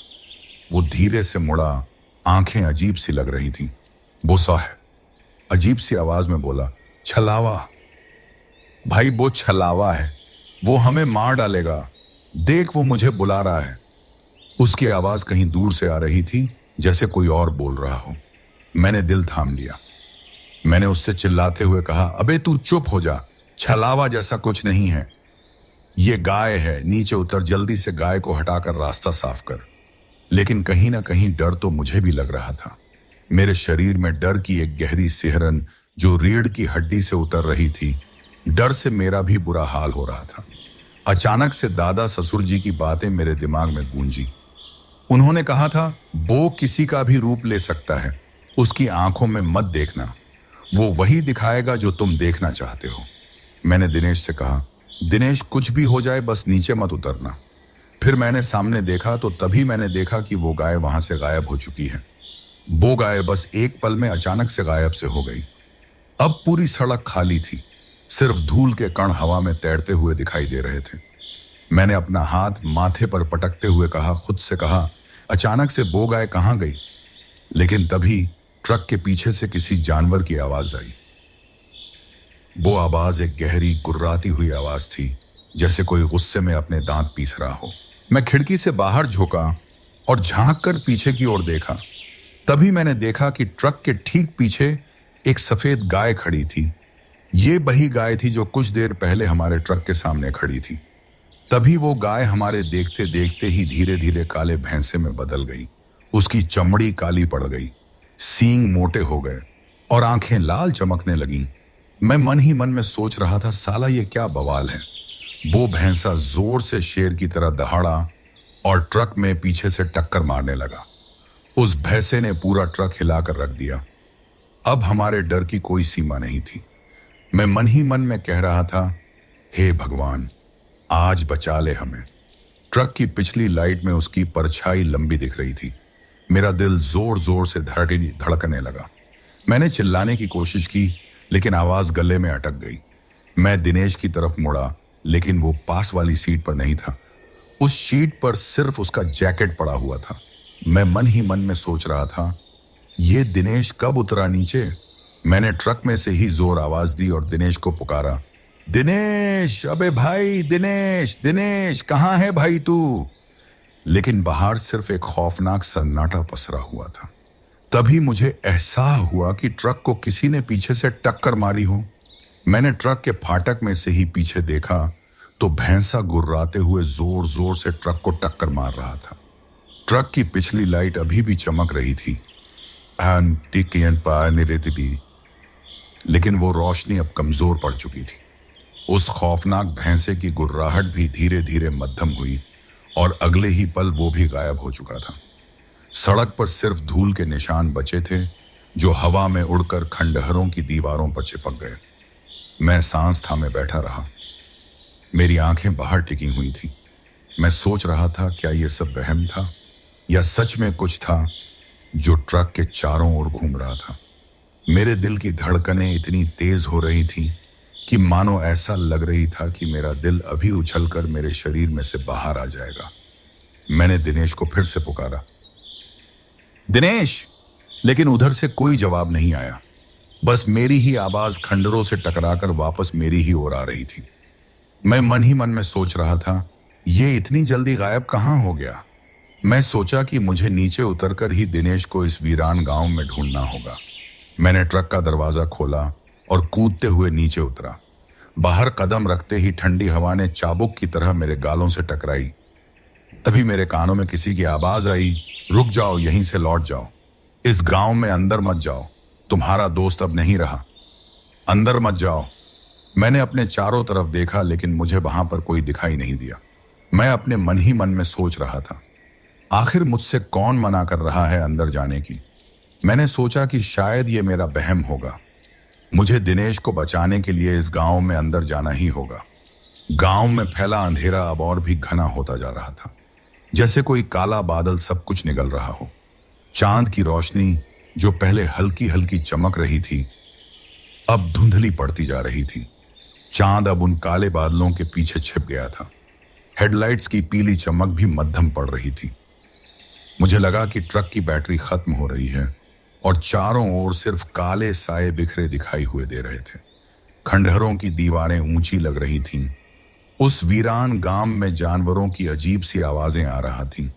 Speaker 1: वो धीरे से मुड़ा, आंखें अजीब सी लग रही थीं। वो सा है, अजीब सी आवाज में बोला, छलावा। भाई वो छलावा है, वो हमें मार डालेगा। देख वो मुझे बुला रहा है। उसकी आवाज कहीं दूर से आ रही थी, जैसे कोई और बोल रहा हो। मैंने दिल थाम लिया। मैंने उससे चिल्लाते हुए कहा, अबे तू चुप हो जा, छलावा जैसा कुछ नहीं है। ये गाय है, नीचे उतर, जल्दी से गाय को हटाकर रास्ता साफ कर। लेकिन कहीं ना कहीं डर तो मुझे भी लग रहा था। मेरे शरीर में डर की एक गहरी सिहरन जो रीढ़ की हड्डी से उतर रही थी। डर से मेरा भी बुरा हाल हो रहा था। अचानक से दादा ससुर जी की बातें मेरे दिमाग में गूंजी। उन्होंने कहा था, वो किसी का भी रूप ले सकता है, उसकी आंखों में मत देखना, वो वही दिखाएगा जो तुम देखना चाहते हो। मैंने दिनेश से कहा, दिनेश कुछ भी हो जाए बस नीचे मत उतरना। फिर मैंने सामने देखा तो तभी मैंने देखा कि वो गाय वहां से गायब हो चुकी है। वो गाय बस एक पल में अचानक से गायब से हो गई। अब पूरी सड़क खाली थी, सिर्फ धूल के कण हवा में तैरते हुए दिखाई दे रहे थे। मैंने अपना हाथ माथे पर पटकते हुए खुद से कहा, अचानक से वो गाय कहां गई? लेकिन तभी ट्रक के पीछे से किसी जानवर की आवाज आई। वो आवाज एक गहरी गुर्राती हुई आवाज थी, जैसे कोई गुस्से में अपने दांत पीस रहा हो। मैं खिड़की से बाहर झुका और झांक कर पीछे की ओर देखा। तभी मैंने देखा कि ट्रक के ठीक पीछे एक सफेद गाय खड़ी थी। ये वही गाय थी जो कुछ देर पहले हमारे ट्रक के सामने खड़ी थी। तभी वो गाय हमारे देखते देखते ही धीरे धीरे काले भैंसे में बदल गई। उसकी चमड़ी काली पड़ गई, सींग मोटे हो गए और आंखें लाल चमकने लगीं। मैं मन ही मन में सोच रहा था, साला ये क्या बवाल है। वो भैंसा जोर से शेर की तरह दहाड़ा और ट्रक में पीछे से टक्कर मारने लगा। उस भैंसे ने पूरा ट्रक हिलाकर रख दिया। अब हमारे डर की कोई सीमा नहीं थी। मैं मन ही मन में कह रहा था, हे भगवान, आज बचा ले हमें। ट्रक की पिछली लाइट में उसकी परछाई लंबी दिख रही थी। मेरा दिल जोर जोर से धड़कने लगा। मैंने चिल्लाने की कोशिश की, लेकिन आवाज गले में अटक गई। मैं दिनेश की तरफ मुड़ा, लेकिन वो पास वाली सीट पर नहीं था। उस सीट पर सिर्फ उसका जैकेट पड़ा हुआ था। मैं मन ही मन में सोच रहा था, ये दिनेश कब उतरा नीचे? मैंने ट्रक में से ही जोर आवाज दी और दिनेश को पुकारा, दिनेश, अबे भाई दिनेश, दिनेश कहाँ है भाई तू? लेकिन बाहर सिर्फ एक खौफनाक सन्नाटा पसरा हुआ था। तभी मुझे एहसास हुआ कि ट्रक को किसी ने पीछे से टक्कर मारी हो। मैंने ट्रक के फाटक में से ही पीछे देखा तो भैंसा गुर्राते हुए जोर जोर से ट्रक को टक्कर मार रहा था। ट्रक की पिछली लाइट अभी भी चमक रही थी, लेकिन वो रोशनी अब कमजोर पड़ चुकी थी। उस खौफनाक भैंसे की गुर्राहट भी धीरे धीरे मध्यम हुई और अगले ही पल वो भी गायब हो चुका था। सड़क पर सिर्फ धूल के निशान बचे थे, जो हवा में उड़कर खंडहरों की दीवारों पर चिपक गए। मैं सांस थामे बैठा रहा। मेरी आंखें बाहर टिकी हुई थी। मैं सोच रहा था, क्या यह सब वहम था या सच में कुछ था जो ट्रक के चारों ओर घूम रहा था। मेरे दिल की धड़कनें इतनी तेज हो रही थी कि मानो ऐसा लग रही था कि मेरा दिल अभी उछलकर मेरे शरीर में से बाहर आ जाएगा। मैंने दिनेश को फिर से पुकारा, दिनेश, लेकिन उधर से कोई जवाब नहीं आया। बस मेरी ही आवाज खंडरों से टकराकर वापस मेरी ही ओर आ रही थी। मैं मन ही मन में सोच रहा था, ये इतनी जल्दी गायब कहां हो गया। मैं सोचा कि मुझे नीचे उतरकर ही दिनेश को इस वीरान गांव में ढूंढना होगा। मैंने ट्रक का दरवाजा खोला और कूदते हुए नीचे उतरा। बाहर कदम रखते ही ठंडी हवा ने चाबुक की तरह मेरे गालों से टकराई। तभी मेरे कानों में किसी की आवाज आई, रुक जाओ, यहीं से लौट जाओ, इस गांव में अंदर मत जाओ, तुम्हारा दोस्त अब नहीं रहा, अंदर मत जाओ। मैंने अपने चारों तरफ देखा, लेकिन मुझे वहां पर कोई दिखाई नहीं दिया। मैं अपने मन ही मन में सोच रहा था, आखिर मुझसे कौन मना कर रहा है अंदर जाने की। मैंने सोचा कि शायद ये मेरा वहम होगा। मुझे दिनेश को बचाने के लिए इस गांव में अंदर जाना ही होगा। गांव में फैला अंधेरा अब और भी घना होता जा रहा था, जैसे कोई काला बादल सब कुछ निगल रहा हो। चांद की रोशनी, जो पहले हल्की हल्की चमक रही थी, अब धुंधली पड़ती जा रही थी। चांद अब उन काले बादलों के पीछे छिप गया था। हेडलाइट्स की पीली चमक भी मध्यम पड़ रही थी। मुझे लगा कि ट्रक की बैटरी खत्म हो रही है और चारों ओर सिर्फ काले साए बिखरे दिखाई हुए दे रहे थे। खंडहरों की दीवारें ऊंची लग रही थीं। उस वीरान गांव में जानवरों की अजीब सी आवाजें आ रहा थीं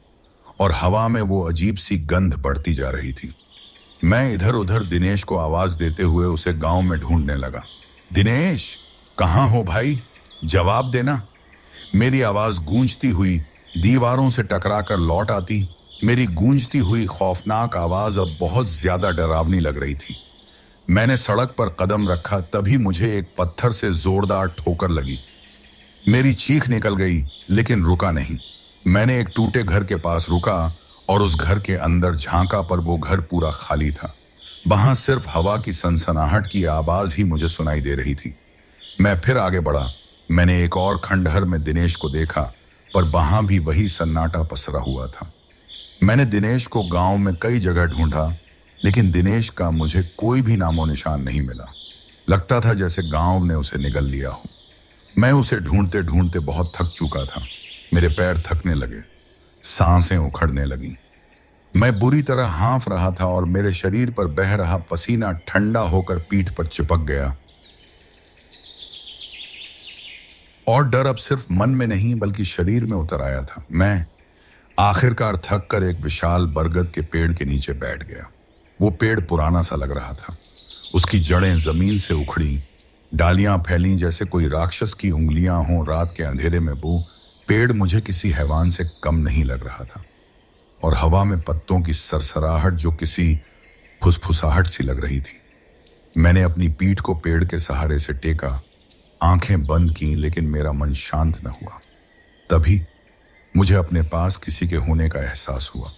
Speaker 1: और हवा में वो अजीब सी गंध बढ़ती जा रही थी। मैं इधर उधर दिनेश को आवाज देते हुए उसे गांव में ढूंढने लगा। दिनेश, कहाँ हो भाई? जवाब देना। मेरी आवाज गूंजती हुई दीवारों से टकराकर लौट आती। मेरी गूंजती हुई खौफनाक आवाज अब बहुत ज्यादा डरावनी लग रही थी। मैंने सड़क पर कदम रखा, तभी मुझे एक पत्थर से जोरदार ठोकर लगी। मेरी चीख निकल गई, लेकिन रुका नहीं। मैंने एक टूटे घर के पास रुका और उस घर के अंदर झांका, पर वो घर पूरा खाली था। वहां सिर्फ हवा की सनसनाहट की आवाज ही मुझे सुनाई दे रही थी। मैं फिर आगे बढ़ा। मैंने एक और खंडहर में दिनेश को देखा, पर वहां भी वही सन्नाटा पसरा हुआ था। मैंने दिनेश को गांव में कई जगह ढूंढा, लेकिन दिनेश का मुझे कोई भी नामो निशान नहीं मिला। लगता था जैसे गांव ने उसे निगल लिया हो। मैं उसे ढूंढते ढूंढते बहुत थक चुका था। मेरे पैर थकने लगे, सांसें उखड़ने लगी। मैं बुरी तरह हाँफ रहा था और मेरे शरीर पर बह रहा पसीना ठंडा होकर पीठ पर चिपक गया। और डर अब सिर्फ मन में नहीं बल्कि शरीर में उतर आया था। मैं आखिरकार थक कर एक विशाल बरगद के पेड़ के नीचे बैठ गया। वो पेड़ पुराना सा लग रहा था। उसकी जड़ें जमीन से उखड़ी, डालियां फैली जैसे कोई राक्षस की उंगलियां हों रात के अंधेरे में। वो पेड़ मुझे किसी हैवान से कम नहीं लग रहा था, और हवा में पत्तों की सरसराहट जो किसी फुसफुसाहट सी लग रही थी। मैंने अपनी पीठ को पेड़ के सहारे से टेका, आंखें बंद की, लेकिन मेरा मन शांत न हुआ। तभी मुझे अपने पास किसी के होने का एहसास हुआ।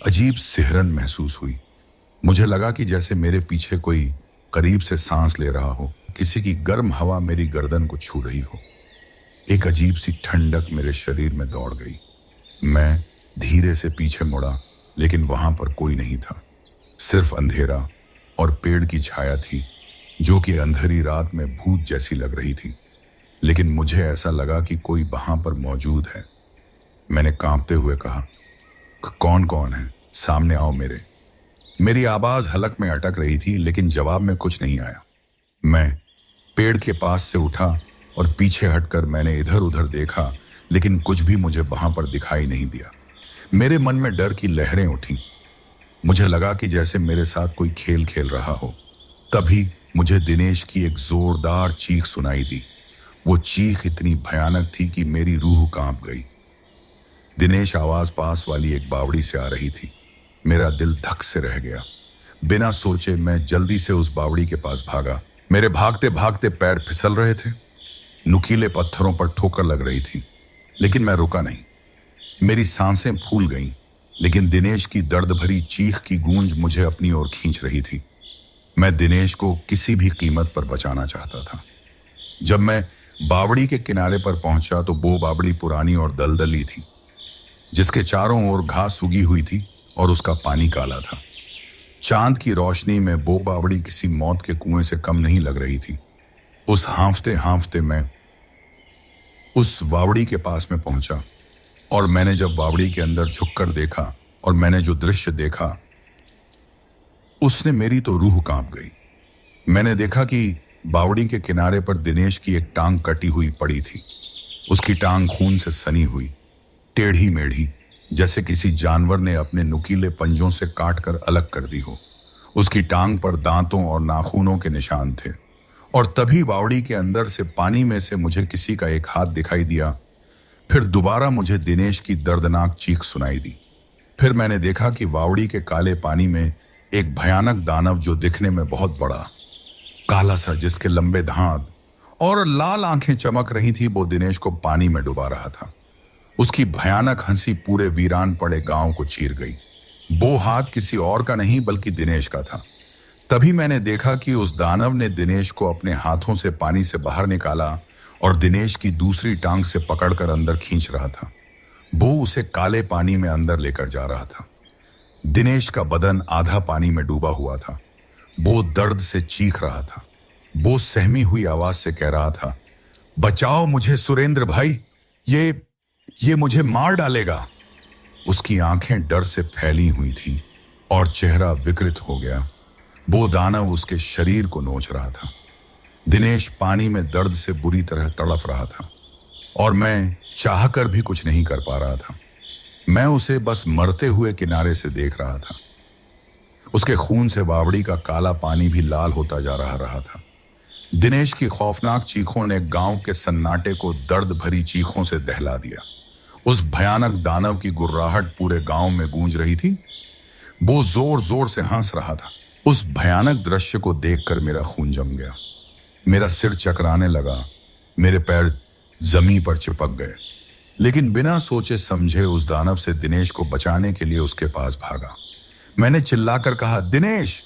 Speaker 1: अजीब सिहरन महसूस हुई। मुझे लगा कि जैसे मेरे पीछे कोई करीब से सांस ले रहा हो, किसी की गर्म हवा मेरी गर्दन को छू रही हो। एक अजीब सी ठंडक मेरे शरीर में दौड़ गई। मैं धीरे से पीछे मुड़ा, लेकिन वहां पर कोई नहीं था। सिर्फ अंधेरा और पेड़ की छाया थी, जो कि अंधेरी रात में भूत जैसी लग रही थी। लेकिन मुझे ऐसा लगा कि कोई वहां पर मौजूद है। मैंने कांपते हुए कहा, कौन कौन है? सामने आओ मेरे। मेरी आवाज हलक में अटक रही थी, लेकिन जवाब में कुछ नहीं आया। मैं पेड़ के पास से उठा और पीछे हटकर मैंने इधर उधर देखा, लेकिन कुछ भी मुझे वहां पर दिखाई नहीं दिया। मेरे मन में डर की लहरें उठी। मुझे लगा कि जैसे मेरे साथ कोई खेल खेल रहा हो। तभी मुझे दिनेश की एक जोरदार चीख सुनाई दी। वो चीख इतनी भयानक थी कि मेरी रूह कांप गई। दिनेश आवाज पास वाली एक बावड़ी से आ रही थी। मेरा दिल धक से रह गया। बिना सोचे मैं जल्दी से उस बावड़ी के पास भागा। मेरे भागते भागते पैर फिसल रहे थे। नुकीले पत्थरों पर ठोकर लग रही थी, लेकिन मैं रुका नहीं। मेरी सांसें फूल गईं, लेकिन दिनेश की दर्द भरी चीख की गूंज मुझे अपनी ओर खींच रही थी। मैं दिनेश को किसी भी कीमत पर बचाना चाहता था। जब मैं बावड़ी के किनारे पर पहुंचा तो वो बावड़ी पुरानी और दलदली थी, जिसके चारों ओर घास उगी हुई थी और उसका पानी काला था। चांद की रोशनी में वो बावड़ी किसी मौत के कुएं से कम नहीं लग रही थी। उस हांफते हांफते मैं उस बावड़ी के पास में पहुंचा, और मैंने जब बावड़ी के अंदर झुककर देखा और मैंने जो दृश्य देखा, उसने मेरी तो रूह कांप गई। मैंने देखा कि बावड़ी के किनारे पर दिनेश की एक टांग कटी हुई पड़ी थी। उसकी टांग खून से सनी हुई, टेढ़ी मेढ़ी, जैसे किसी जानवर ने अपने नुकीले पंजों से काट कर अलग कर दी हो। उसकी टांग पर दांतों और नाखूनों के निशान थे। और तभी बावड़ी के अंदर से पानी में से मुझे किसी का एक हाथ दिखाई दिया। फिर दोबारा मुझे दिनेश की दर्दनाक चीख सुनाई दी। फिर मैंने देखा कि बावड़ी के काले पानी में एक भयानक दानव, जो दिखने में बहुत बड़ा, काला सा, जिसके लंबे दांत और लाल आंखें चमक रही थी, वो दिनेश को पानी में डुबा रहा था। उसकी भयानक हंसी पूरे वीरान पड़े गांव को चीर गई। वो हाथ किसी और का नहीं बल्कि दिनेश का था। तभी मैंने देखा कि उस दानव ने दिनेश को अपने हाथों से पानी से बाहर निकाला और दिनेश की दूसरी टांग से पकड़कर अंदर खींच रहा था। वो उसे काले पानी में अंदर लेकर जा रहा था। दिनेश का बदन आधा पानी में डूबा हुआ था। वो दर्द से चीख रहा था। वो सहमी हुई आवाज से कह रहा था, बचाओ मुझे सुरेंद्र भाई, ये मुझे मार डालेगा। उसकी आंखें डर से फैली हुई थी और चेहरा विकृत हो गया। वो दानव उसके शरीर को नोच रहा था। दिनेश पानी में दर्द से बुरी तरह तड़फ रहा था, और मैं चाहकर भी कुछ नहीं कर पा रहा था। मैं उसे बस मरते हुए किनारे से देख रहा था। उसके खून से बावड़ी का काला पानी भी लाल होता जा रहा था। दिनेश की खौफनाक चीखों ने गांव के सन्नाटे को दर्द भरी चीखों से दहला दिया। उस भयानक दानव की गुर्राहट पूरे गांव में गूंज रही थी। वो जोर जोर से हंस रहा था। उस भयानक दृश्य को देखकर मेरा खून जम गया। मेरा सिर चकराने लगा, मेरे पैर जमीन पर चिपक गए। लेकिन बिना सोचे समझे उस दानव से दिनेश को बचाने के लिए उसके पास भागा। मैंने चिल्लाकर कहा, दिनेश,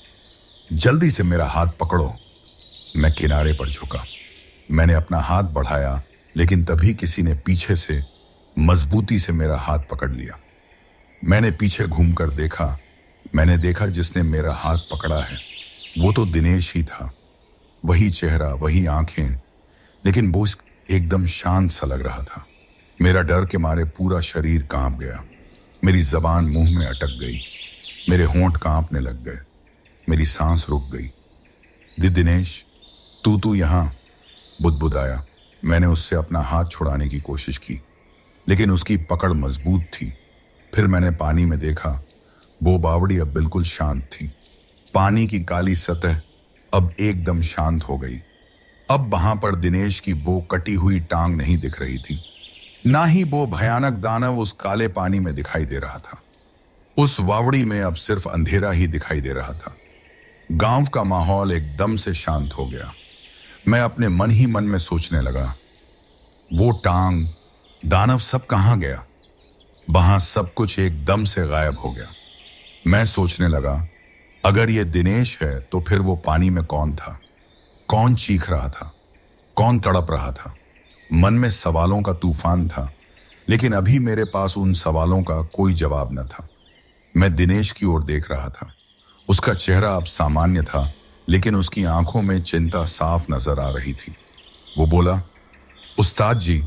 Speaker 1: जल्दी से मेरा हाथ पकड़ो। मैं किनारे पर झुका। मैंने अपना हाथ बढ़ाया, लेकिन तभी किसी ने पीछे से मजबूती से मेरा हाथ पकड़ लिया। मैंने पीछे घूमकर देखा। मैंने देखा जिसने मेरा हाथ पकड़ा है वो तो दिनेश ही था। वही चेहरा, वही आंखें, लेकिन वो एकदम शांत सा लग रहा था। मेरा डर के मारे पूरा शरीर कांप गया। मेरी जबान मुंह में अटक गई। मेरे होंठ कांपने लग गए। मेरी सांस रुक गई। दिनेश, तू यहां, बुदबुदाया। मैंने उससे अपना हाथ छुड़ाने की कोशिश की, लेकिन उसकी पकड़ मजबूत थी। फिर मैंने पानी में देखा। वो बावड़ी अब बिल्कुल शांत थी। पानी की काली सतह अब एकदम शांत हो गई। अब वहां पर दिनेश की वो कटी हुई टांग नहीं दिख रही थी, ना ही वो भयानक दानव उस काले पानी में दिखाई दे रहा था। उस वावड़ी में अब सिर्फ अंधेरा ही दिखाई दे रहा था। गांव का माहौल एकदम से शांत हो गया। मैं अपने मन ही मन में सोचने लगा, वो टांग, दानव सब कहां गया? वहां सब कुछ एकदम से गायब हो गया। मैं सोचने लगा, अगर ये दिनेश है तो फिर वो पानी में कौन था? कौन चीख रहा था? कौन तड़प रहा था? मन में सवालों का तूफान था, लेकिन अभी मेरे पास उन सवालों का कोई जवाब न था। मैं दिनेश की ओर देख रहा था। उसका चेहरा अब सामान्य था, लेकिन उसकी आंखों में चिंता साफ नजर आ रही थी। वो बोला, उस्ताद जी,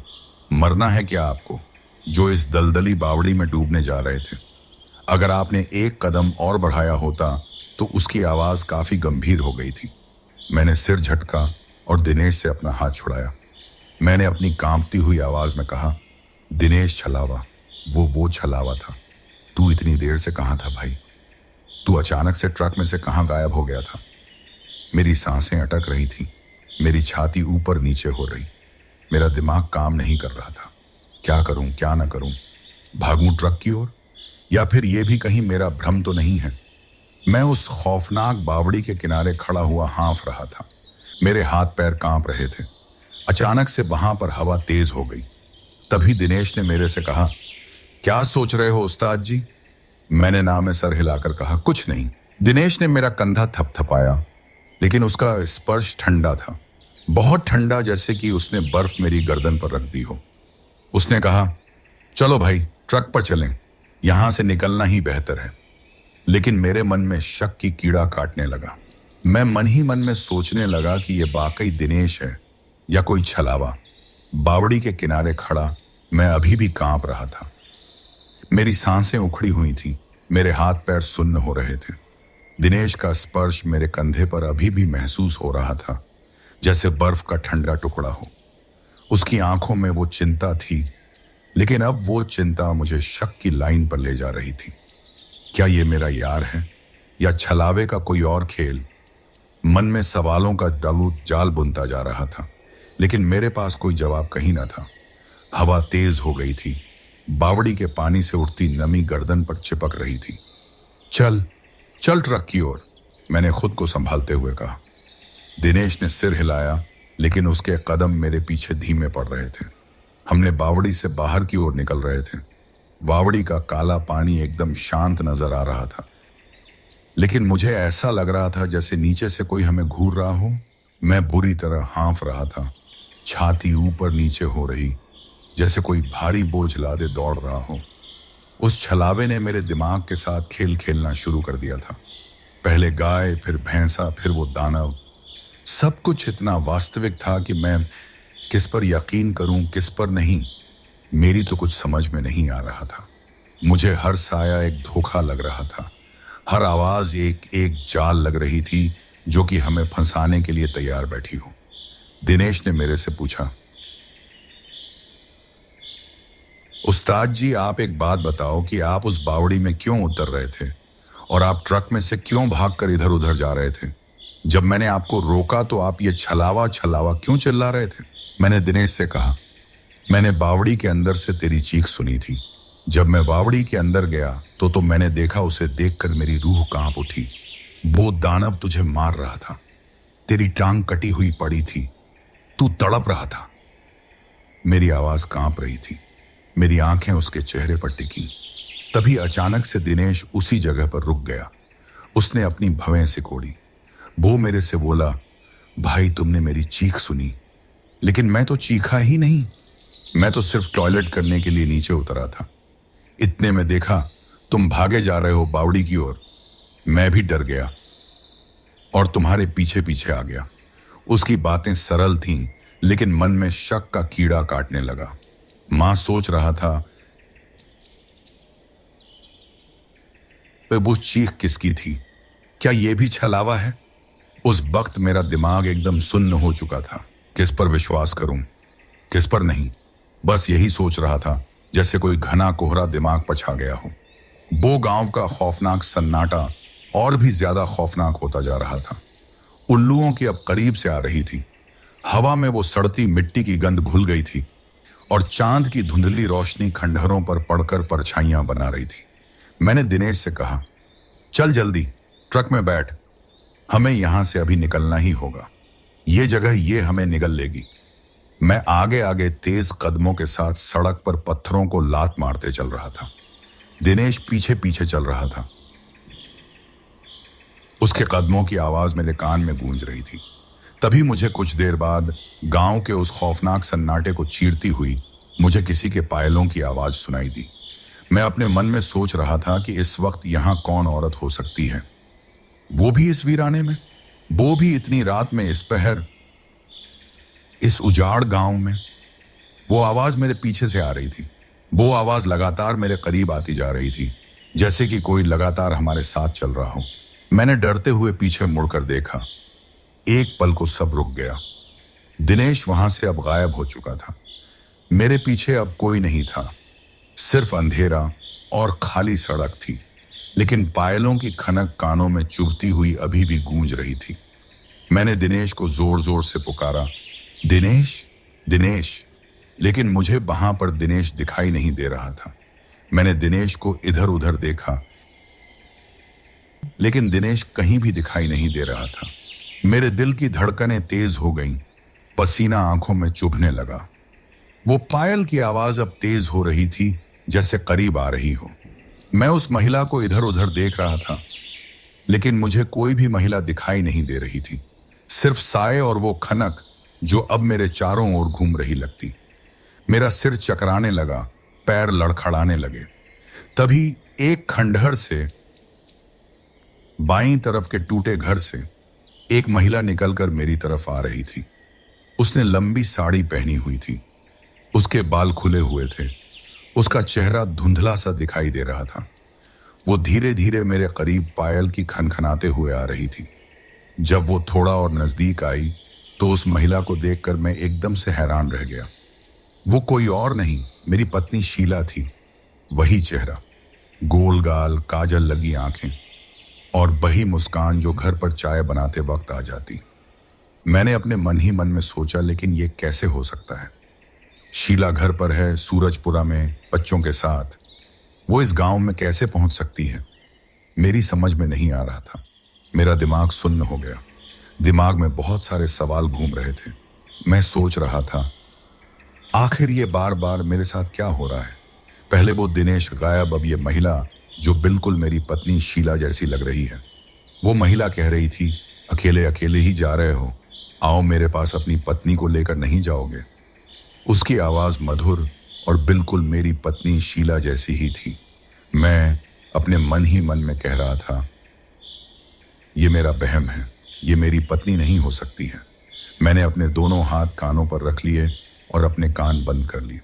Speaker 1: मरना है क्या आपको, जो इस दलदली बावड़ी में डूबने जा रहे थे? अगर आपने एक कदम और बढ़ाया होता तो उसकी आवाज काफी गंभीर हो गई थी। मैंने सिर झटका और दिनेश से अपना हाथ छुड़ाया। मैंने अपनी कांपती हुई आवाज में कहा, दिनेश छलावा, वो छलावा था। तू इतनी देर से कहां था भाई? तू अचानक से ट्रक में से कहां गायब हो गया था? मेरी सांसें अटक रही थी। मेरी छाती ऊपर नीचे हो रही। मेरा दिमाग काम नहीं कर रहा था। क्या करूं, क्या ना करूं? भागूं ट्रक की ओर, या फिर यह भी कहीं मेरा भ्रम तो नहीं है? मैं उस खौफनाक बावड़ी के किनारे खड़ा हुआ हाँफ रहा था। मेरे हाथ पैर कांप रहे थे। अचानक से वहां पर हवा तेज हो गई। तभी दिनेश ने मेरे से कहा, क्या सोच रहे हो उस्ताद जी? मैंने ना में सर हिलाकर कहा, कुछ नहीं। दिनेश ने मेरा कंधा थपथपाया, लेकिन उसका स्पर्श ठंडा था, बहुत ठंडा, जैसे कि उसने बर्फ मेरी गर्दन पर रख दी हो। उसने कहा, चलो भाई, ट्रक पर चलें, यहां से निकलना ही बेहतर है। लेकिन मेरे मन में शक की कीड़ा काटने लगा। मैं मन ही मन में सोचने लगा कि यह वाकई दिनेश है या कोई छलावा। बावड़ी के किनारे खड़ा मैं अभी भी कांप रहा था। मेरी सांसें उखड़ी हुई थी। मेरे हाथ पैर सुन्न हो रहे थे। दिनेश का स्पर्श मेरे कंधे पर अभी भी महसूस हो रहा था, जैसे बर्फ का ठंडा टुकड़ा हो। उसकी आंखों में वो चिंता थी, लेकिन अब वो चिंता मुझे शक की लाइन पर ले जा रही थी। क्या ये मेरा यार है या छलावे का कोई और खेल? मन में सवालों का जाल बुनता जा रहा था, लेकिन मेरे पास कोई जवाब कहीं ना था। हवा तेज हो गई थी। बावड़ी के पानी से उठती नमी गर्दन पर चिपक रही थी। चल चल ट्रक की ओर, मैंने खुद को संभालते हुए कहा। दिनेश ने सिर हिलाया, लेकिन उसके कदम मेरे पीछे धीमे पड़ रहे थे। हमने बावड़ी से बाहर की ओर निकल रहे थे। बावड़ी का काला पानी एकदम शांत नजर आ रहा था, लेकिन मुझे ऐसा लग रहा था जैसे नीचे से कोई हमें घूर रहा हो। मैं बुरी तरह हाँफ रहा था। छाती ऊपर नीचे हो रही, जैसे कोई भारी बोझ लादे दौड़ रहा हो। उस छलावे ने मेरे दिमाग के साथ खेल खेलना शुरू कर दिया था। पहले गाय, फिर भैंसा, फिर वो दानव। सब कुछ इतना वास्तविक था कि मैं किस पर यकीन करूं, किस पर नहीं, मेरी तो कुछ समझ में नहीं आ रहा था। मुझे हर साया एक धोखा लग रहा था। हर आवाज एक एक जाल लग रही थी, जो कि हमें फंसाने के लिए तैयार बैठी हो। दिनेश ने मेरे से पूछा, उस्ताद जी, आप एक बात बताओ कि आप उस बावड़ी में क्यों उतर रहे थे और आप ट्रक में से क्यों भागकर इधर उधर जा रहे थे? जब मैंने आपको रोका तो आप ये छलावा छलावा क्यों चिल्ला रहे थे? मैंने दिनेश से कहा, मैंने बावड़ी के अंदर से तेरी चीख सुनी थी। जब मैं बावड़ी के अंदर गया तो मैंने देखा, उसे देखकर मेरी रूह कांप उठी। वो दानव तुझे मार रहा था, तेरी टांग कटी हुई पड़ी थी, तू तड़प रहा था। मेरी आवाज कांप रही थी, मेरी आंखें उसके चेहरे पर टिकी। तभी अचानक से दिनेश उसी जगह पर रुक गया। उसने अपनी भवें सिकोड़ी। वो मेरे से बोला, भाई तुमने मेरी चीख सुनी, लेकिन मैं तो चीखा ही नहीं, मैं तो सिर्फ टॉयलेट करने के लिए नीचे उतरा था। इतने में देखा तुम भागे जा रहे हो बावड़ी की ओर। मैं भी डर गया और तुम्हारे पीछे पीछे आ गया। उसकी बातें सरल थीं, लेकिन मन में शक का कीड़ा काटने लगा। मां सोच रहा था, वो चीख किसकी थी? क्या यह भी छलावा है? उस वक्त मेरा दिमाग एकदम सुन्न हो चुका था। किस पर विश्वास करूं, किस पर नहीं, बस यही सोच रहा था, जैसे कोई घना कोहरा दिमाग पर छा गया हो। वो गांव का खौफनाक सन्नाटा और भी ज्यादा खौफनाक होता जा रहा था। उल्लुओं की अब करीब से आ रही थी। हवा में वो सड़ती मिट्टी की गंध घुल गई थी और चांद की धुंधली रोशनी खंडहरों पर पड़कर परछाइयां बना रही थी। मैंने दिनेश से कहा, चल जल्दी ट्रक में बैठ, हमें यहां से अभी निकलना ही होगा। ये जगह ये हमें निगल लेगी। मैं आगे आगे तेज कदमों के साथ सड़क पर पत्थरों को लात मारते चल रहा था। दिनेश पीछे पीछे चल रहा था। उसके कदमों की आवाज मेरे कान में गूंज रही थी। तभी मुझे कुछ देर बाद गांव के उस खौफनाक सन्नाटे को चीरती हुई मुझे किसी के पायलों की आवाज सुनाई दी। मैं अपने मन में सोच रहा था कि इस वक्त यहां कौन औरत हो सकती है, वो भी इस वीराने में, वो भी इतनी रात में, इस पहर, इस उजाड़ गांव में। वो आवाज मेरे पीछे से आ रही थी। वो आवाज लगातार मेरे करीब आती जा रही थी, जैसे कि कोई लगातार हमारे साथ चल रहा हो। मैंने डरते हुए पीछे मुड़कर देखा। एक पल को सब रुक गया। दिनेश वहां से अब गायब हो चुका था। मेरे पीछे अब कोई नहीं था, सिर्फ अंधेरा और खाली सड़क थी, लेकिन पायलों की खनक कानों में चुभती हुई अभी भी गूंज रही थी। मैंने दिनेश को जोर जोर से पुकारा, दिनेश, दिनेश, लेकिन मुझे वहां पर दिनेश दिखाई नहीं दे रहा था। मैंने दिनेश को इधर उधर देखा, लेकिन दिनेश कहीं भी दिखाई नहीं दे रहा था। मेरे दिल की धड़कनें तेज हो गईं, पसीना आंखों में चुभने लगा। वो पायल की आवाज अब तेज हो रही थी, जैसे करीब आ रही हो। मैं उस महिला को इधर उधर देख रहा था, लेकिन मुझे कोई भी महिला दिखाई नहीं दे रही थी, सिर्फ साए और वो खनक जो अब मेरे चारों ओर घूम रही लगती। मेरा सिर चकराने लगा, पैर लड़खड़ाने लगे। तभी एक खंडहर से, बाईं तरफ के टूटे घर से, एक महिला निकलकर मेरी तरफ आ रही थी। उसने लंबी साड़ी पहनी हुई थी, उसके बाल खुले हुए थे, उसका चेहरा धुंधला सा दिखाई दे रहा था। वो धीरे धीरे मेरे करीब पायल की खनखनाते हुए आ रही थी। जब वो थोड़ा और नजदीक आई तो उस महिला को देखकर मैं एकदम से हैरान रह गया। वो कोई और नहीं, मेरी पत्नी शीला थी। वही चेहरा, गोल गाल, काजल लगी आंखें और वही मुस्कान जो घर पर चाय बनाते वक्त आ जाती। मैंने अपने मन ही मन में सोचा, लेकिन ये कैसे हो सकता है? शीला घर पर है, सूरजपुरा में, बच्चों के साथ। वो इस गांव में कैसे पहुंच सकती है? मेरी समझ में नहीं आ रहा था। मेरा दिमाग सुन्न हो गया। दिमाग में बहुत सारे सवाल घूम रहे थे। मैं सोच रहा था, आखिर ये बार बार मेरे साथ क्या हो रहा है? पहले वो दिनेश गायब, अब ये महिला जो बिल्कुल मेरी पत्नी शीला जैसी लग रही है। वो महिला कह रही थी, अकेले अकेले ही जा रहे हो, आओ मेरे पास, अपनी पत्नी को लेकर नहीं जाओगे? उसकी आवाज मधुर और बिल्कुल मेरी पत्नी शीला जैसी ही थी। मैं अपने मन ही मन में कह रहा था, ये मेरा वहम है, ये मेरी पत्नी नहीं हो सकती है। मैंने अपने दोनों हाथ कानों पर रख लिए और अपने कान बंद कर लिए।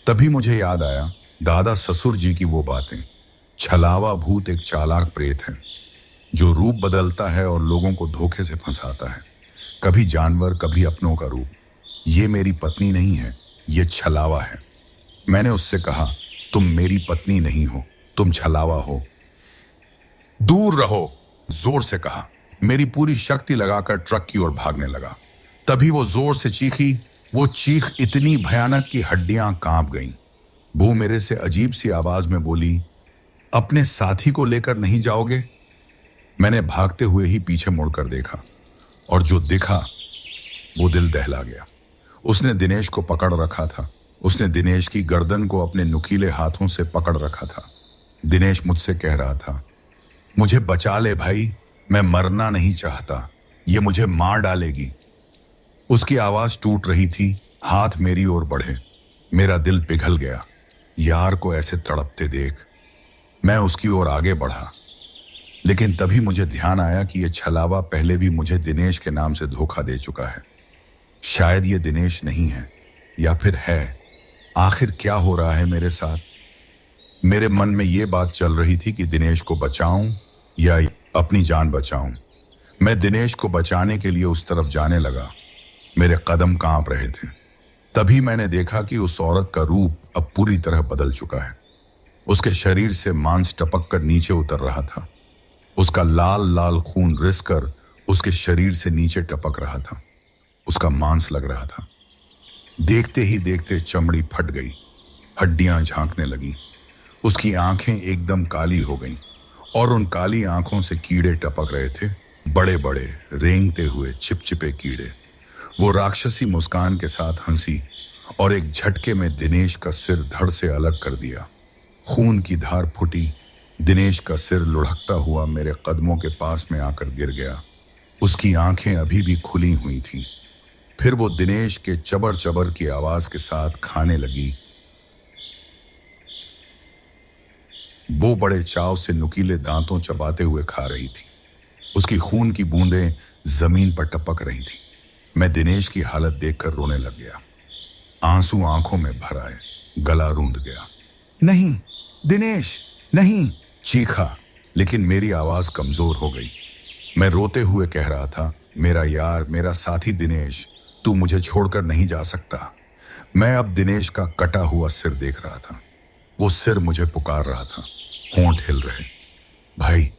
Speaker 1: तभी मुझे याद आया दादा ससुर जी की वो बातें। छलावा भूत एक चालाक प्रेत है जो रूप बदलता है और लोगों को धोखे से फंसाता है, कभी जानवर, कभी अपनों का रूप। ये मेरी पत्नी नहीं है, ये छलावा है। मैंने उससे कहा, तुम मेरी पत्नी नहीं हो, तुम छलावा हो, दूर रहो, जोर से कहा। मेरी पूरी शक्ति लगाकर ट्रक की ओर भागने लगा। तभी वो जोर से चीखी। वो चीख इतनी भयानक कि हड्डियां कांप गईं। वो मेरे से अजीब सी आवाज में बोली, अपने साथी को लेकर नहीं जाओगे? मैंने भागते हुए ही पीछे मुड़कर देखा और जो दिखा वो दिल दहला गया। उसने दिनेश को पकड़ रखा था। उसने दिनेश की गर्दन को अपने नुकीले हाथों से पकड़ रखा था। दिनेश मुझसे कह रहा था, मुझे बचा ले भाई, मैं मरना नहीं चाहता, ये मुझे मार डालेगी। उसकी आवाज टूट रही थी। हाथ मेरी ओर बढ़े। मेरा दिल पिघल गया। यार को ऐसे तड़पते देख मैं उसकी ओर आगे बढ़ा, लेकिन तभी मुझे ध्यान आया कि यह छलावा पहले भी मुझे दिनेश के नाम से धोखा दे चुका है। शायद ये दिनेश नहीं है, या फिर है। आखिर क्या हो रहा है मेरे साथ? मेरे मन में ये बात चल रही थी कि दिनेश को बचाऊं या अपनी जान बचाऊं। मैं दिनेश को बचाने के लिए उस तरफ जाने लगा। मेरे कदम कांप रहे थे। तभी मैंने देखा कि उस औरत का रूप अब पूरी तरह बदल चुका है। उसके शरीर से मांस टपक कर नीचे उतर रहा था। उसका लाल लाल खून रिसकर उसके शरीर से नीचे टपक रहा था। उसका मांस लग रहा था। देखते ही देखते चमड़ी फट गई, हड्डियां झांकने लगी। उसकी आंखें एकदम काली हो गईं और उन काली आंखों से कीड़े टपक रहे थे, बड़े बड़े रेंगते हुए चिपचिपे कीड़े। वो राक्षसी मुस्कान के साथ हंसी और एक झटके में दिनेश का सिर धड़ से अलग कर दिया। खून की धार फूटी। दिनेश का सिर लुढ़कता हुआ मेरे कदमों के पास में आकर गिर गया। उसकी आंखें अभी भी खुली हुई थीं। फिर वो दिनेश के चबर चबर की आवाज के साथ खाने लगी। वो बड़े चाव से नुकीले दांतों चबाते हुए खा रही थी। उसकी खून की बूंदें जमीन पर टपक रही थी। मैं दिनेश की हालत देखकर रोने लग गया। आंसू आंखों में भर आए, गला रूंध गया। नहीं दिनेश, नहीं, चीखा, लेकिन मेरी आवाज कमजोर हो गई। मैं रोते हुए कह रहा था, मेरा यार, मेरा साथी दिनेश, तू मुझे छोड़कर नहीं जा सकता। मैं अब दिनेश का कटा हुआ सिर देख रहा था। वो सिर मुझे पुकार रहा था। होंठ हिल रहे। भाई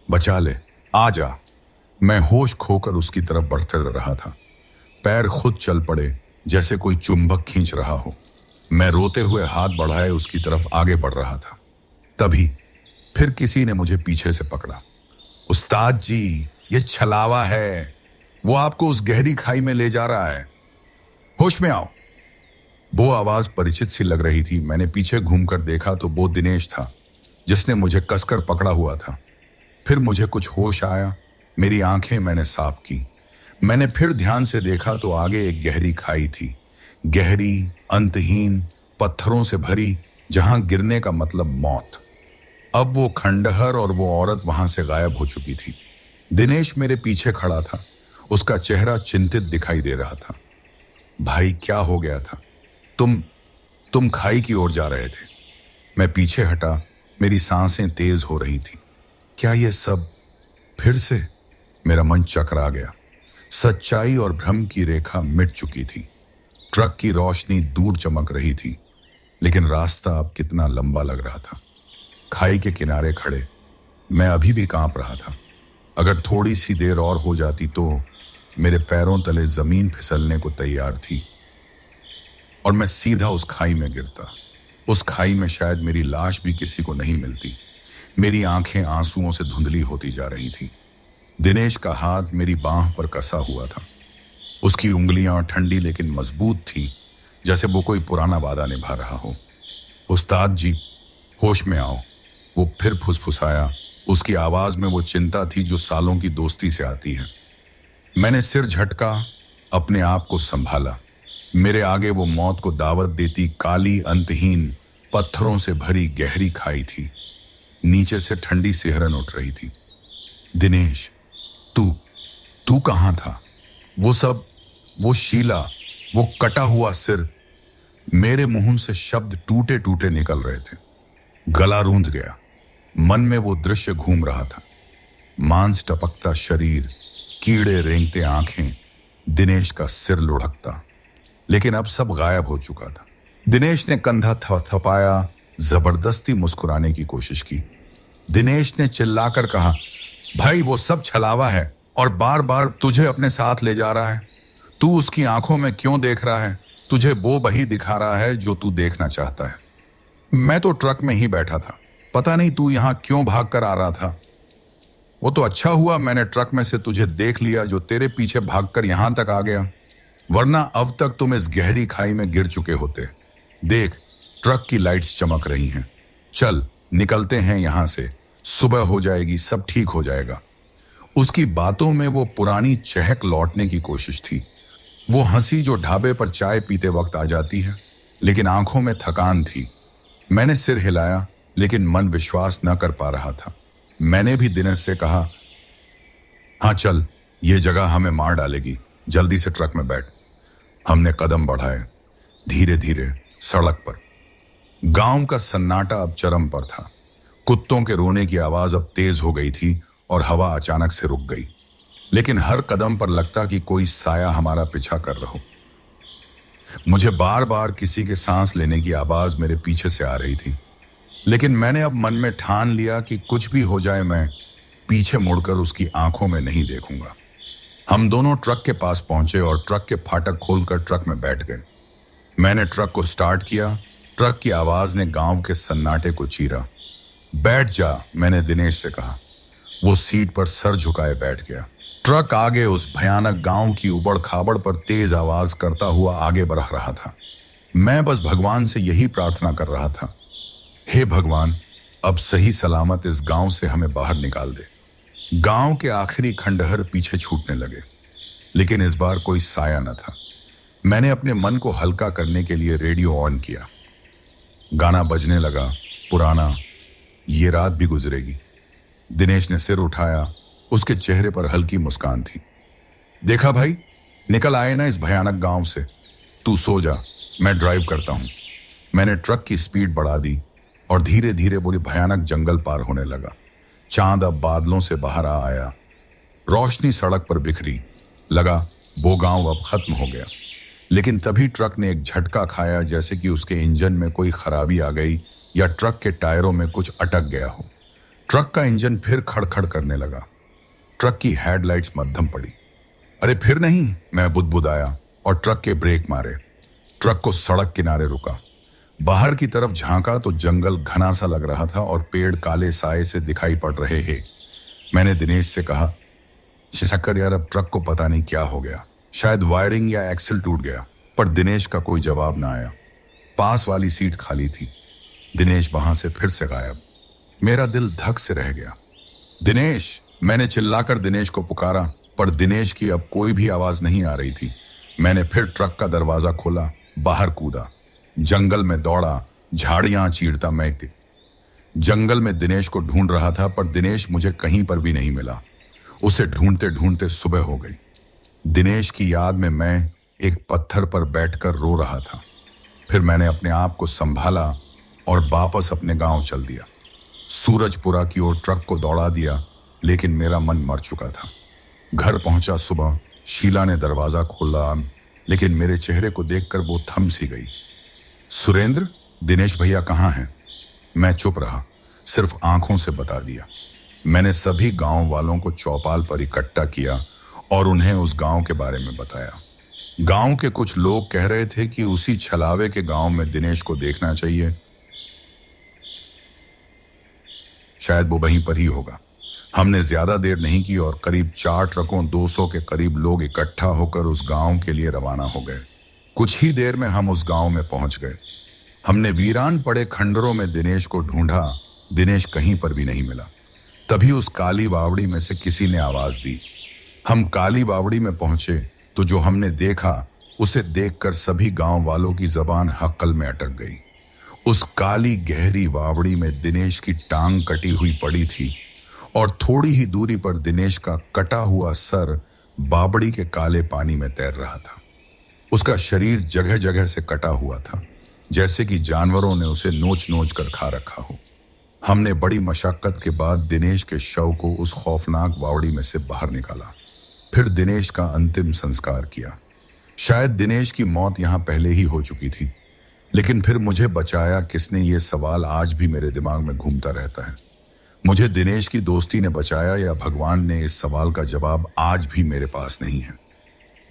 Speaker 1: बचा ले, आ जा। मैं होश खोकर उसकी तरफ बढ़ते रहा था। पैर खुद चल पड़े, जैसे कोई चुंबक खींच रहा हो। मैं रोते हुए हाथ बढ़ाए उसकी तरफ आगे बढ़ रहा था। तभी फिर किसी ने मुझे पीछे से पकड़ा। उस्ताद जी, ये छलावा है, वो आपको उस गहरी खाई में ले जा रहा है, होश में आओ। वो आवाज परिचित सी लग रही थी। मैंने पीछे घूमकर देखा तो वो दिनेश था, जिसने मुझे कसकर पकड़ा हुआ था। फिर मुझे कुछ होश आया। मेरी आंखें मैंने साफ की। मैंने फिर ध्यान से देखा तो आगे एक गहरी खाई थी, गहरी, अंतहीन, पत्थरों से भरी, जहां गिरने का मतलब मौत। अब वो खंडहर और वो औरत वहां से गायब हो चुकी थी। दिनेश मेरे पीछे खड़ा था। उसका चेहरा चिंतित दिखाई दे रहा था। भाई क्या हो गया था? तुम खाई की ओर जा रहे थे। मैं पीछे हटा। मेरी सांसें तेज हो रही थी। क्या ये सब फिर से? मेरा मन चकरा गया। सच्चाई और भ्रम की रेखा मिट चुकी थी। ट्रक की रोशनी दूर चमक रही थी, लेकिन रास्ता अब कितना लंबा लग रहा था। खाई के किनारे खड़े मैं अभी भी कांप रहा था। अगर थोड़ी सी देर और हो जाती तो मेरे पैरों तले जमीन फिसलने को तैयार थी और मैं सीधा उस खाई में गिरता। उस खाई में शायद मेरी लाश भी किसी को नहीं मिलती। मेरी आंखें आंसुओं से धुंधली होती जा रही थी। दिनेश का हाथ मेरी बांह पर कसा हुआ था। उसकी उंगलियां ठंडी लेकिन मजबूत थी, जैसे वो कोई पुराना वादा निभा रहा हो। उस्ताद जी, होश में आओ, वो फिर फुसफुसाया। उसकी आवाज में वो चिंता थी जो सालों की दोस्ती से आती है। मैंने सिर झटका, अपने आप को संभाला। मेरे आगे वो मौत को दावत देती काली, अंतहीन, पत्थरों से भरी गहरी खाई थी। नीचे से ठंडी सिहरन उठ रही थी। दिनेश, तू तू कहां था? वो सब, वो शीला, वो कटा हुआ सिर। मेरे मुंह से शब्द टूटे टूटे निकल रहे थे। गला रूंध गया। मन में वो दृश्य घूम रहा था। मांस टपकता शरीर, कीड़े रेंगते आंखें, दिनेश का सिर लुढ़कता। लेकिन अब सब गायब हो चुका था। दिनेश ने कंधा थपथपाया, जबरदस्ती मुस्कुराने की कोशिश की। दिनेश ने चिल्लाकर कहा, भाई वो सब छलावा है और बार बार तुझे अपने साथ ले जा रहा है। तू उसकी आंखों में क्यों देख रहा है? तुझे वो वही दिखा रहा है जो तू देखना चाहता है। मैं तो ट्रक में ही बैठा था, पता नहीं तू यहां क्यों भाग कर आ रहा था। वो तो अच्छा हुआ मैंने ट्रक में से तुझे देख लिया जो तेरे पीछे भागकर यहां तक आ गया, वरना अब तक तुम इस गहरी खाई में गिर चुके होते। देख, ट्रक की लाइट्स चमक रही हैं। चल निकलते हैं यहां से, सुबह हो जाएगी, सब ठीक हो जाएगा। उसकी बातों में वो पुरानी चहक लौटने की कोशिश थी, वो हंसी जो ढाबे पर चाय पीते वक्त आ जाती है, लेकिन आंखों में थकान थी। मैंने सिर हिलाया, लेकिन मन विश्वास न कर पा रहा था। मैंने भी दिनेश से कहा, हाँ चल, ये जगह हमें मार डालेगी, जल्दी से ट्रक में बैठ। हमने कदम बढ़ाए, धीरे धीरे सड़क पर। गांव का सन्नाटा अब चरम पर था। कुत्तों के रोने की आवाज अब तेज हो गई थी और हवा अचानक से रुक गई, लेकिन हर कदम पर लगता कि कोई साया हमारा पीछा कर रहा हो। मुझे बार बार किसी के सांस लेने की आवाज मेरे पीछे से आ रही थी, लेकिन मैंने अब मन में ठान लिया कि कुछ भी हो जाए मैं पीछे मुड़कर उसकी आंखों में नहीं देखूंगा। हम दोनों ट्रक के पास पहुंचे और ट्रक के फाटक खोलकर ट्रक में बैठ गए। मैंने ट्रक को स्टार्ट किया। ट्रक की आवाज ने गांव के सन्नाटे को चीरा। बैठ जा, मैंने दिनेश से कहा। वो सीट पर सर झुकाए बैठ गया। ट्रक आगे उस भयानक गांव की उबड़ खाबड़ पर तेज आवाज करता हुआ आगे बढ़ रहा था। मैं बस भगवान से यही प्रार्थना कर रहा था, हे भगवान, अब सही सलामत इस गांव से हमें बाहर निकाल दे। गांव के आखिरी खंडहर पीछे छूटने लगे, लेकिन इस बार कोई साया न था। मैंने अपने मन को हल्का करने के लिए रेडियो ऑन किया। गाना बजने लगा, पुराना, ये रात भी गुजरेगी। दिनेश ने सिर उठाया, उसके चेहरे पर हल्की मुस्कान थी। देखा भाई, निकल आए ना इस भयानक गांव से। तू सो जा, मैं ड्राइव करता हूं। मैंने ट्रक की स्पीड बढ़ा दी और धीरे धीरे वो भयानक जंगल पार होने लगा। चांद अब बादलों से बाहर आ आया, रोशनी सड़क पर बिखरी। लगा वो गांव अब खत्म हो गया, लेकिन तभी ट्रक ने एक झटका खाया, जैसे कि उसके इंजन में कोई खराबी आ गई या ट्रक के टायरों में कुछ अटक गया हो। ट्रक का इंजन फिर खड़खड़ करने लगा। ट्रक की हेडलाइट्स मध्यम पड़ी। अरे फिर नहीं, मैं बुदबुदाया और ट्रक के ब्रेक मारे। ट्रक को सड़क किनारे रुका। बाहर की तरफ झांका तो जंगल घना सा लग रहा था और पेड़ काले साए से दिखाई पड़ रहे हैं। मैंने दिनेश से कहा, शक्कर यार, अब ट्रक को पता नहीं क्या हो गया, शायद वायरिंग या एक्सल टूट गया। पर दिनेश का कोई जवाब ना आया। पास वाली सीट खाली थी। दिनेश वहां से फिर से गायब। मेरा दिल धक से रह गया। दिनेश, मैंने चिल्लाकर दिनेश को पुकारा, पर दिनेश की अब कोई भी आवाज नहीं आ रही थी। मैंने फिर ट्रक का दरवाजा खोला, बाहर कूदा, जंगल में दौड़ा, झाड़ियां चीरता मैं जंगल में दिनेश को ढूंढ रहा था, पर दिनेश मुझे कहीं पर भी नहीं मिला। उसे ढूंढते ढूंढते सुबह हो गई। दिनेश की याद में मैं एक पत्थर पर बैठकर रो रहा था। फिर मैंने अपने आप को संभाला और वापस अपने गांव चल दिया। सूरजपुरा की ओर ट्रक को दौड़ा दिया, लेकिन मेरा मन मर चुका था। घर पहुंचा सुबह। शीला ने दरवाजा खोला, लेकिन मेरे चेहरे को देखकर वो थम सी गई। सुरेंद्र, दिनेश भैया कहाँ हैं? मैं चुप रहा, सिर्फ आंखों से बता दिया। मैंने सभी गांव वालों को चौपाल पर इकट्ठा किया और उन्हें उस गांव के बारे में बताया। गांव के कुछ लोग कह रहे थे कि उसी छलावे के गांव में दिनेश को देखना चाहिए, शायद वो वहीं पर ही होगा। हमने ज्यादा देर नहीं की और करीब 4 ट्रकों 200 के करीब लोग इकट्ठा होकर उस गांव के लिए रवाना हो गए। कुछ ही देर में हम उस गांव में पहुंच गए। हमने वीरान पड़े खंडरों में दिनेश को ढूंढा। दिनेश कहीं पर भी नहीं मिला। तभी उस काली बावड़ी में से किसी ने आवाज दी। हम काली बावड़ी में पहुंचे तो जो हमने देखा उसे देखकर सभी गांव वालों की जबान हक्कल में अटक गई। उस काली गहरी बावड़ी में दिनेश की टांग कटी हुई पड़ी थी और थोड़ी ही दूरी पर दिनेश का कटा हुआ सर बावड़ी के काले पानी में तैर रहा था। उसका शरीर जगह जगह से कटा हुआ था, जैसे कि जानवरों ने उसे नोच नोच कर खा रखा हो। हमने बड़ी मशक्कत के बाद दिनेश के शव को उस खौफनाक बावड़ी में से बाहर निकाला। फिर दिनेश का अंतिम संस्कार किया। शायद दिनेश की मौत यहां पहले ही हो चुकी थी। लेकिन फिर मुझे बचाया किसने, ये सवाल आज भी मेरे दिमाग में घूमता रहता है। मुझे दिनेश की दोस्ती ने बचाया या भगवान ने, इस सवाल का जवाब आज भी मेरे पास नहीं है।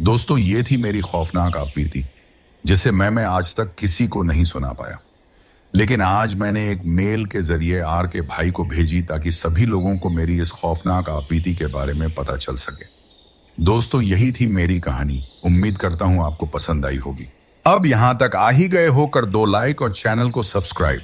Speaker 1: दोस्तों, ये थी मेरी खौफनाक आपबीती, जिसे मैं आज तक किसी को नहीं सुना पाया। लेकिन आज मैंने एक मेल के जरिए आर के भाई को भेजी ताकि सभी लोगों को मेरी इस खौफनाक आपबीती के बारे में पता चल सके। दोस्तों, यही थी मेरी कहानी। उम्मीद करता हूं आपको पसंद आई होगी। अब यहां तक आ ही गए हो, कर दो लाइक और चैनल को सब्सक्राइब।